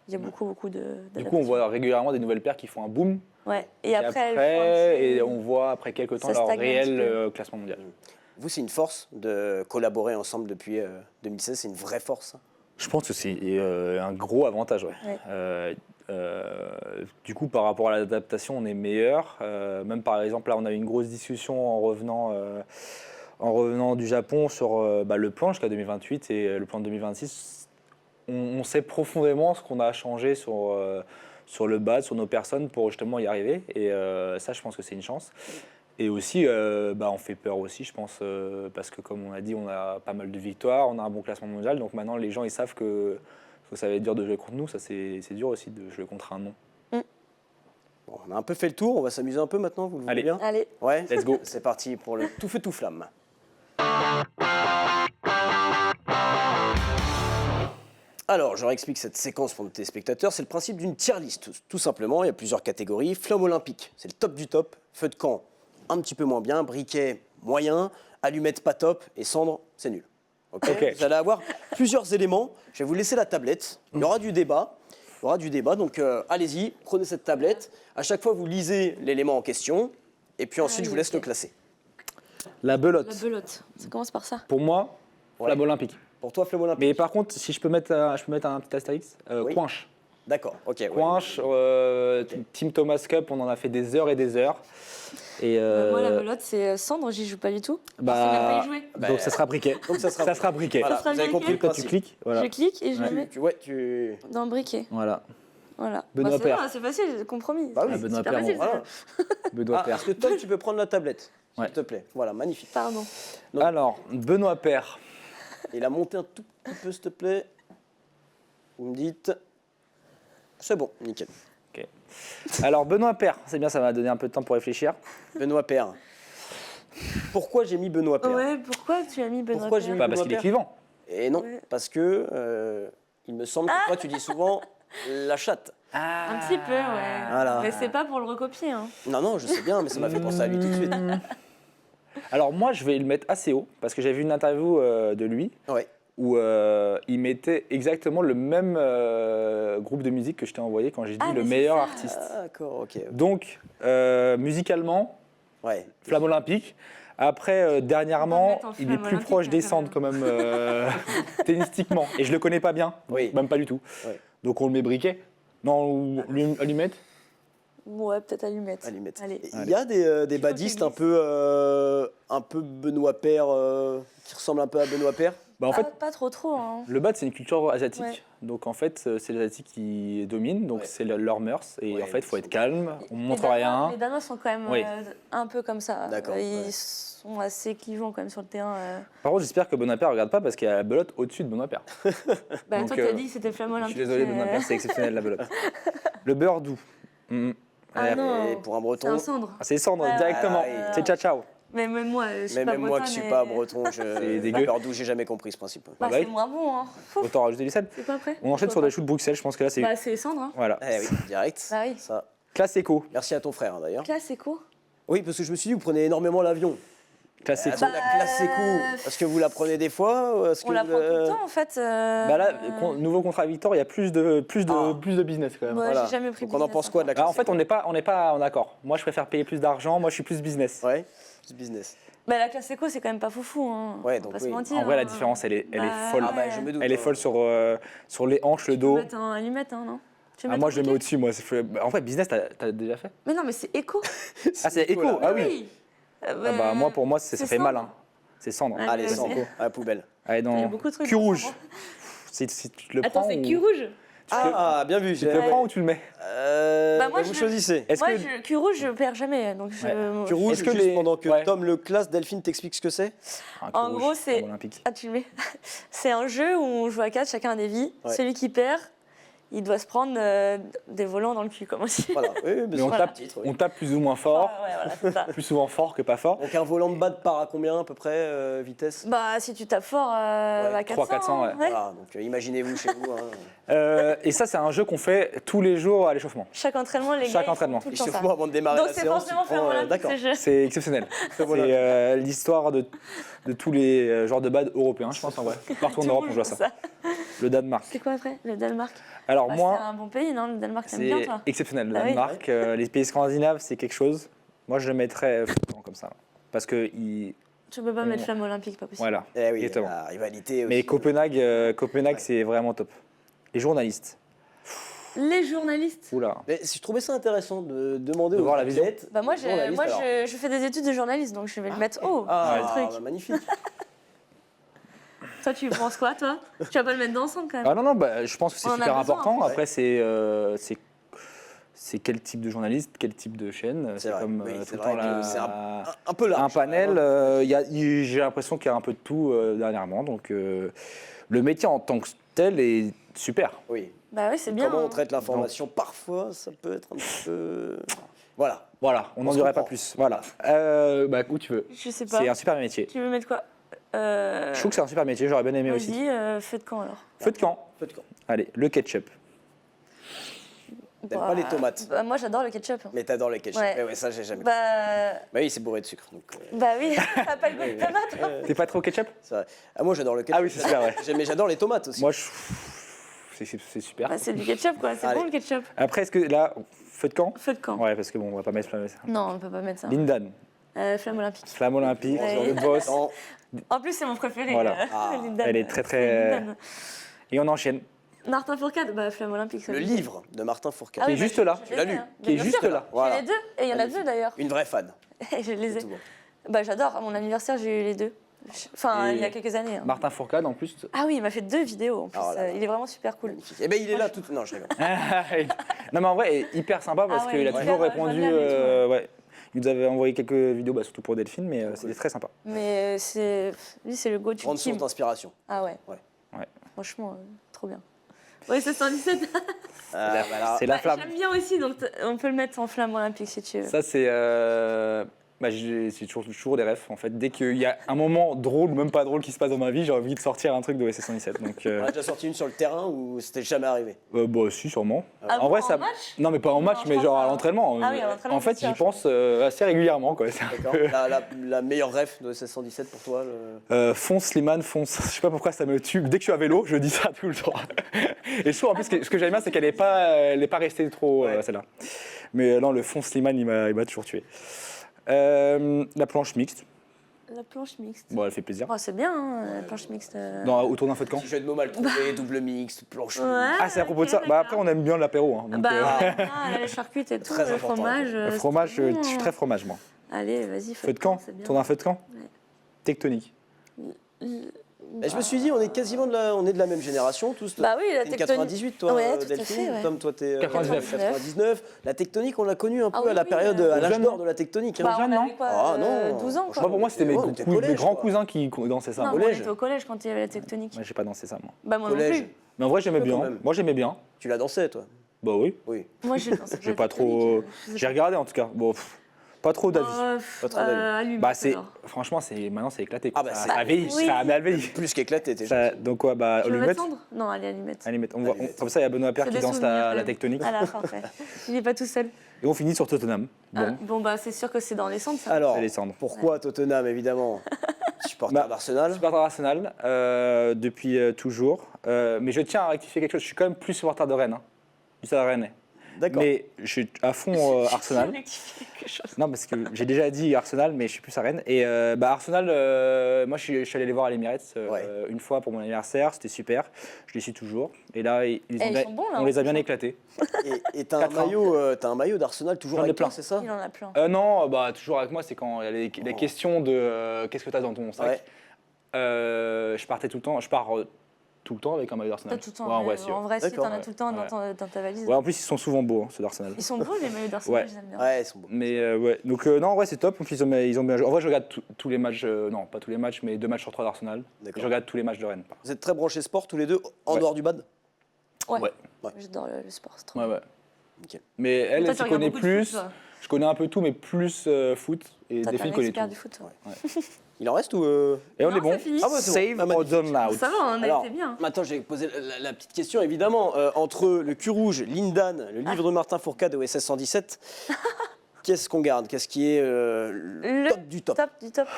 il y a beaucoup de... Du coup, on voit régulièrement des nouvelles paires qui font un boom. Ouais. Et après, elles font un petit- et on voit après quelques temps Ça leur stagne un petit réel peu. classement mondial. Vous, c'est une force de collaborer ensemble depuis 2016. C'est une vraie force. Hein. Je pense que c'est un gros avantage. Ouais. Du coup, par rapport à l'adaptation, on est meilleur. Même par exemple, là, on a eu une grosse discussion en revenant du Japon sur le plan jusqu'à 2028 et le plan de 2026. On sait profondément ce qu'on a changé sur le bas, sur nos personnes pour justement y arriver. Et ça, je pense que c'est une chance. Et aussi, on fait peur aussi, je pense, parce que comme on a dit, on a pas mal de victoires, on a un bon classement mondial. Donc maintenant, les gens, ils savent que ça va être dur de jouer contre nous. Ça, c'est dur aussi de jouer contre un nom. Bon, on a un peu fait le tour. On va s'amuser un peu maintenant. Vous le voulez Allez. bien? Allez. Ouais. Let's go. C'est parti pour le tout feu tout flamme. Alors, je réexplique cette séquence pour nos téléspectateurs. C'est le principe d'une tier list, tout simplement. Il y a plusieurs catégories. Flamme olympique, c'est le top du top. Feu de camp, un petit peu moins bien. Briquet, moyen. Allumette, pas top. Et cendre, c'est nul. Ok. Vous allez avoir plusieurs éléments. Je vais vous laisser la tablette. Il y aura du débat. Donc, allez-y, prenez cette tablette. À chaque fois, vous lisez l'élément en question. Et puis ensuite, je vous laisse le classer. La belote. La belote. Ça commence par ça. Pour moi, flamme olympique. Pour toi, flamme olympique. Mais par contre, si je peux mettre un petit astérix, Oui. Coinche. D'accord, ok. ouais. Coinche, Team Thomas Cup, on en a fait des heures et des heures. Et, Moi, la belote, c'est cendre, j'y joue pas du tout. bah, Parce qu'on n'a pas y joué. donc ça sera briquet. Donc ça sera, briquet. Voilà, Ça sera vous avez briquet. compris le Quand tu principe. cliques, voilà. Je clique et je le mets Tu... dans le briquet. Voilà. Voilà. Benoît c'est Paire. bien, c'est facile, compromis. Bah oui, C'est Benoît super Paire, facile, bon, voilà. ça. Benoît Paire. Est-ce que Tom, tu peux prendre la tablette, Ouais. s'il te plaît? Voilà, magnifique. Pardon. Donc- Alors, Benoît Paire. Il a monté un tout petit peu, s'il te plaît. Vous me dites... C'est bon, nickel. Alors, Benoît Paire, c'est bien, ça m'a donné un peu de temps pour réfléchir. Benoît Paire. Pourquoi j'ai mis Benoît Paire? Ouais, pourquoi tu as mis Benoît Pourquoi j'ai Paire mis- Bah, parce Benoît qu'il est Paire. clivant. Et non, Ouais. parce que il me semble que toi, tu dis souvent la chatte. Un petit peu, ouais. Voilà. Mais c'est pas pour le recopier. Hein. Non, je sais bien, mais ça m'a fait penser à lui tout de suite. Alors, moi, je vais le mettre assez haut, parce que j'ai vu une interview de lui Ouais. où il mettait exactement le même groupe de musique que je t'ai envoyé quand j'ai dit Ah, le mais c'est meilleur ça. artiste. Ah, d'accord, ok. Donc, musicalement, Ouais. flamme olympique. Après, On va dernièrement, mettre en il est flamme plus olympique, proche hein, des quand cendres quand même, tennistiquement. Et je le connais pas bien, Oui. même pas du tout. Ouais. Donc on le met briquet. Non, ou allumette. Ouais, peut-être allumette. Allumette. Allez. Il y a des Petit badistes peu un peu Benoît Paire, qui ressemblent un peu à Benoît Paire. Bah, en fait, Pas trop. Hein. le bad, c'est une culture asiatique. Ouais. Donc en fait, c'est les asiatiques qui dominent, donc Ouais. c'est leurs mœurs. Et Ouais, en fait, il faut ils être sont- calme, on Les montre Danois- rien. Les Danois sont quand même Oui. un peu comme ça. D'accord, Ils ouais. sont assez clivants quand même sur le terrain. Par contre, j'espère que Benoît Paire ne regarde pas parce qu'il y a la belote au-dessus de Benoît Paire. Bah, Donc, toi, t'as dit que c'était flamme Je olympique. suis désolé, Benoît Paire, c'est exceptionnel la belote. Le beurre doux. Ah Ouais. non, Et pour un c'est breton, un cendre. Ah, c'est cendre Ouais, directement. ouais, ouais. C'est ciao ciao. Mais même moi, je suis mais pas même moi qui bretonne, suis pas mais- breton, C'est dégueu. peur d'où j'ai jamais compris ce principe. Bah, bah c'est oui. moins bon. Hein. Autant rajouter du sel. C'est pas prêt On enchaîne sur des choux de Bruxelles, je pense que là c'est. Bah, c'est cendre. Hein. Voilà. Eh oui, direct. Bah oui. Ça. Classe éco. Merci à ton frère hein, d'ailleurs. Classe, c'est quoi Oui, parce que je me suis dit, vous prenez énormément l'avion. Classe éco. La classe éco, est-ce que vous la prenez des fois ou est-ce On que la vous prend tout le temps en fait. Bah là, nouveau contrat Victor, il y a plus de business quand même. Ouais, Voilà. j'ai jamais pris Donc on en business pense quoi de la Bah, classe en fait, on n'est pas en accord. Moi, je préfère payer plus d'argent. Moi, je suis plus business. Ouais, plus business. Bah, la classe éco, c'est quand même pas foufou. Hein. Ouais, On donc va pas oui. se mentir. En vrai, la hein. différence, elle est Bah, folle. Ah bah je me doute. Elle est hein. folle sur les hanches, le Tu peux dos. mettre un allumette, hein, non Tu peux Ah, mettre moi, un je le mets briquet au-dessus. Moi, en fait, business, t'as déjà fait? Mais non, mais c'est éco. Ah, c'est éco. là. Ah oui. Ah Ah bah, moi, pour moi, ça c'est fait mal. cendre. Hein. C'est cendre. Ouais. Allez, Ouais, sans ouais. à la poubelle. Allez, Il y a dans beaucoup de trucs. cul rouge. Si tu te le Attends, prends. c'est ou- cul rouge. Ah, bien vu. Tu te le Ouais. prends ou tu le mets? Bah, moi, vous je- choisissez. Est-ce Moi, que cul rouge, je perds jamais. Donc Tu rouges Est-ce que juste les- pendant que ouais. Tom le classe, Delphine t'explique ce que c'est. Un cul En rouge, gros, c'est- comme olympique. Ah, tu le mets. C'est un jeu où on joue à 4, chacun a des vies. Ouais. Celui qui perd, il doit se prendre des volants dans le cul, comme on dit. Voilà. Oui, oui, Mais on c'est tape, le titre, oui. on tape plus ou moins fort, Ouais, voilà, c'est ça. plus souvent fort que pas fort. Donc un volant de batte part à combien à peu près vitesse? Bah, si tu tapes fort, à 400. 300-400, ouais. Voilà, donc imaginez-vous chez vous. Hein. Et ça, c'est un jeu qu'on fait tous les jours à l'échauffement. Chaque entraînement, les Chaque gars, ils entraînement. font tout le Et temps chez ça. vous avant de démarrer Donc la c'est séance. forcément tu faire prends, olympique, d'accord. ce jeu. C'est exceptionnel. Voilà. C'est l'histoire de tous les genres de bad européens, je pense en vrai. Partout en Tout le Europe, monde on joue à joue ça. Le Danemark. C'est quoi après Le Danemark. Alors Bah, c'est moi, un bon pays, non Le Danemark, t'aimes bien, c'est toi exceptionnel. Le Ah oui. Danemark, les pays scandinaves, c'est quelque chose. Moi, je le mettrais comme ça. Parce que, Tu peux pas mettre flamme olympique, pas possible. voilà. Eh oui, Exactement. la rivalité aussi. Mais Copenhague, Ouais. c'est vraiment top. Les journalistes. Les journalistes. Oula. Mais je trouvais ça intéressant de demander De aux voir la vision. athlètes. Bah moi, aux journalistes, alors. je fais des études de journaliste, donc je vais le mettre haut, Ah, le truc. bah, magnifique. Toi, tu penses quoi, toi Tu vas pas le mettre dans le centre, quand même. Ah non, bah, je pense que c'est On en a super besoin, important. en fait. Après, c'est quel type de journaliste, quel type de chaîne. C'est C'est vrai. comme Oui, tout c'est le vrai temps que c'est un peu large. un panel. quand même, hein. J'ai l'impression qu'il y a un peu de tout dernièrement. Donc, le métier en tant que tel est super. Oui. Bah oui, c'est bien. Comment on hein. traite l'information, parfois, ça peut être un petit peu. Voilà. Voilà, on n'en se dirait pas comprend. plus. Voilà. Bah, où tu veux. Je sais pas. C'est un super métier. Tu veux mettre quoi Je trouve que c'est un super métier, j'aurais bien aimé aussi. Vas-y, feu de camp, alors. Feu de camp. Feu de camp. Allez, le ketchup. T'aimes pas les tomates. Bah, moi, j'adore le ketchup. Mais t'adores les ketchup. Ouais. Ouais, ça, j'ai jamais. Bah, Bah oui, c'est bourré de sucre. Donc, bah oui, t'as pas le goût de tomate, hein. T'es pas trop ketchup? c'est vrai. Ah, moi, j'adore le ketchup. Ah oui, c'est super, ouais. Mais j'adore les tomates aussi. Moi, c'est super. Bah, c'est du ketchup, quoi. C'est Allez. bon, le ketchup. Après, est-ce que là, feu de camp? Feu de camp. Ouais, parce que bon, on va pas mettre flamme. Non, on peut pas mettre ça. Lindan, Flamme olympique. flamme olympique, Ouais. le boss. Non. En plus, c'est mon préféré. Voilà. Ah, Lindan. elle est très, très- C'est Lindan. Et on enchaîne. Martin Fourcade, bah, flamme olympique. ça Le veut livre de Martin Fourcade. Ah Qui oui, est bah, juste là. je Tu l'as les ai, lu. hein. Qui est Bien juste sûr. là. Voilà. J'ai les deux, et il y en a Magnifique. deux d'ailleurs. Une vraie fan. Je les ai. Tout bon. Bah, j'adore. À mon anniversaire, j'ai eu les deux. Enfin, Et il y a quelques années. hein. Martin Fourcade, en plus. Ah oui, il m'a fait 2 vidéos en plus. Oh là là. Il est vraiment super cool. Magnifique. Eh ben, il est là tout. Non, je rigole. Non, mais en vrai, il est hyper sympa parce Ah ouais, qu'il a hyper toujours répondu. joignable et tout. Ouais. Il nous avait envoyé quelques vidéos, bah, surtout pour Delphine, mais c'était très sympa. Mais lui, c'est le go-to Grande team. source d'inspiration. Ah ouais. Ouais. Ouais. Franchement, trop bien. Ouais, c'est 117. Ah, voilà. C'est la flamme. J'aime bien aussi, donc on peut le mettre en flamme olympique si tu veux. Ça, c'est. C'est toujours des refs. En fait, dès qu'il y a un moment drôle, même pas drôle, qui se passe dans ma vie, j'ai envie de sortir un truc de OSS 117. Donc, On a déjà sorti une sur le terrain où c'était jamais arrivé. bah, si, sûrement. Ah en bon, vrai, en ça. match Non, mais pas en match, je mais pense genre pas. à l'entraînement. Ah oui, à l'entraînement, En fait, c'est sûr, j'y pense assez régulièrement. Quoi. D'accord. La meilleure ref de OSS 117 pour toi Fonce, Slimane, fonce. Je sais pas pourquoi ça me tue. Dès que je suis à vélo, je dis ça tout le temps. Et je trouve en plus ce que j'aime bien, c'est qu'elle n'est pas restée trop Ouais. celle-là. Mais non, le fonce Slimane, il m'a toujours tué. La planche mixte. La planche mixte. Bon, elle fait plaisir. Oh, c'est bien, hein, la planche mixte. Autour d'un feu de camp. Petit jeu de mots mal trouvé, double mixte, planche. Ouais. Ah, c'est à propos de ça. ok, Bah, d'accord. après, on aime bien l'apéro. Hein, donc, Bah, les charcutes et tout, Très le important. fromage. le fromage, c'est je suis bon. très fromage, moi. Allez, vas-y, Feu de camp. c'est bien. Tourne un feu de camp. Ouais. Tectonique. Et je me suis dit, on est quasiment on est de la même génération, tous. Bah oui, la T'es une tectonique. 98, toi, Ouais, tout à Delphine. fait, ouais. Tom, toi, t'es 99. 99. La tectonique, on l'a connue un peu Ah oui, à la oui, période, aux à l'âge jeunes, d'or non de la tectonique. Bah, hein. on avait quoi Ah non. 12 ans, Je sais pas, quoi. pour moi, c'était Ouais, on était mes collège, grands quoi. cousins qui dansaient ça. Non, Au mais on collège. était au collège quand il y avait la tectonique. Moi, j'ai pas dansé ça, moi. Bah, moi non Collège. plus. Mais en vrai, j'aimais Quand bien. même. Moi, j'aimais bien. Tu la dansais, toi? Bah oui. Oui. Moi, j'ai dansé. J'ai pas trop. J'ai regardé en tout cas. Bon, pas trop d'avis. Pas trop d'avis. Bah franchement, maintenant c'est éclaté. Quoi. Ah bah, ça c'est- a vieilli, oui. ça a mal vieilli. Plus qu'écté, t'es Ça- donc quoi, bah Tu veux allumette. mettre cendre Non, allez, allumette. Allumette. Allumette. Comme ça, il y a Benoît Père C'est qui des danse souvenirs, quand la même. tectonique. À la fin, ouais. Il n'est pas tout seul. Et on finit sur Tottenham. Ah, Bon, bon, bah c'est sûr que c'est dans les centres. Ça. Alors, c'est les cendres. pourquoi Tottenham, évidemment? Supporter Bah, d'Arsenal. Supporter d'Arsenal depuis toujours. Mais je tiens à rectifier quelque chose. Je suis quand même plus supporter de Rennes. Du Stade Rennais. D'accord. Mais je suis à fond Arsenal. Quelque chose. Non, parce que j'ai déjà dit Arsenal, mais je suis plus à Rennes. Et Arsenal, moi je suis allé les voir à l'Emirates une fois pour mon anniversaire, c'était super. Je les suis toujours. Et là, ils sont bons, là, on les a bien franchement. éclatés. Et t'as un 4-1. t'as un maillot d'Arsenal toujours J'en ai avec toi, plein. c'est ça? Il en a plein. Non, toujours avec moi, c'est quand il y a les questions de qu'est-ce que tu as dans ton sac. Ouais. Je partais tout le temps. Je pars tout le temps avec un maillot d'Arsenal. Pas tout le temps. Ouais, en vrai, si. En vrai, si, D'accord, t'en as ouais. tout le temps Ouais. dans ta valise. Ouais, en plus, ils sont souvent beaux, ceux d'Arsenal. Ils sont beaux, les maillots d'Arsenal, Ouais. j'aime bien. Ouais, ils sont beaux. Mais ouais, donc non, en vrai, c'est top. Donc, ils ont bien joué. En vrai, je regarde tous les matchs, non, pas tous les matchs, mais 2 matchs sur 3 d'Arsenal. D'accord. Et je regarde tous les matchs de Rennes. Vous êtes très branchés sport tous les deux, en Ouais. dehors du bad? Ouais. Ouais. J'adore le sport, c'est trop Ouais, bien. ouais. Ok. Mais elle, Toi, elle tu s'y regardes connaît beaucoup de plus. foot, toi. Je connais un peu tout, mais plus foot. Et Toi, t'es Delphine un connaît expert tout. du foot. Il en en reste ou Et on Non, est bon. c'est fini. Ah ouais, c'est bon. Save Ah, or magnifique. done out. Ça va, on a Alors, été bien. maintenant, j'ai posé la petite question, évidemment. Entre le cul rouge, Lindan, le livre de Martin Fourcade de OSS 117, qu'est-ce qu'on garde? Qu'est-ce qui est le top du top? Top du top.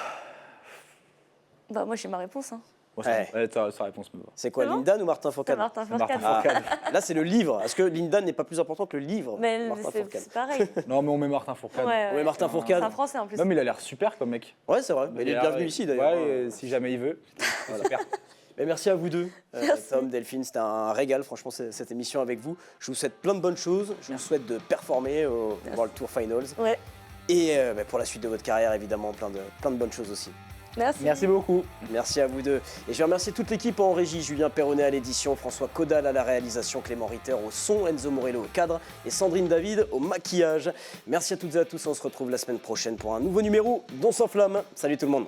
Bah, moi, j'ai ma réponse. Hein. Bon, Ouais. sa réponse me va. C'est quoi, C'est bon Lindan ou Martin C'est Fourcade? Martin Martin Fourcade. Fourcade. Là, c'est le livre. Est-ce que Lindan n'est pas plus important que le livre Mais Martin c'est Fourcade. pareil. Non, mais on met Martin Fourcade. Ouais, Martin C'est Fourcade. un français en plus. Non, mais il a l'air super comme mec. Ouais, c'est vrai. Il est bienvenu ici, d'ailleurs. Ouais, si jamais il veut. Super. Mais merci à vous deux, Merci. Tom, Delphine. C'était un régal, franchement, cette émission avec vous. Je vous souhaite plein de bonnes choses. Je vous souhaite de performer au World Tour Finals. Ouais. Et pour la suite de votre carrière, évidemment, plein de bonnes choses aussi. Merci. Merci beaucoup. Merci à vous deux. Et je vais remercier toute l'équipe en régie, Julien Perronnet à l'édition, François Caudal à la réalisation, Clément Ritter au son, Enzo Morello au cadre et Sandrine David au maquillage. Merci à toutes et à tous, on se retrouve la semaine prochaine pour un nouveau numéro d'On s'enflamme. Salut tout le monde.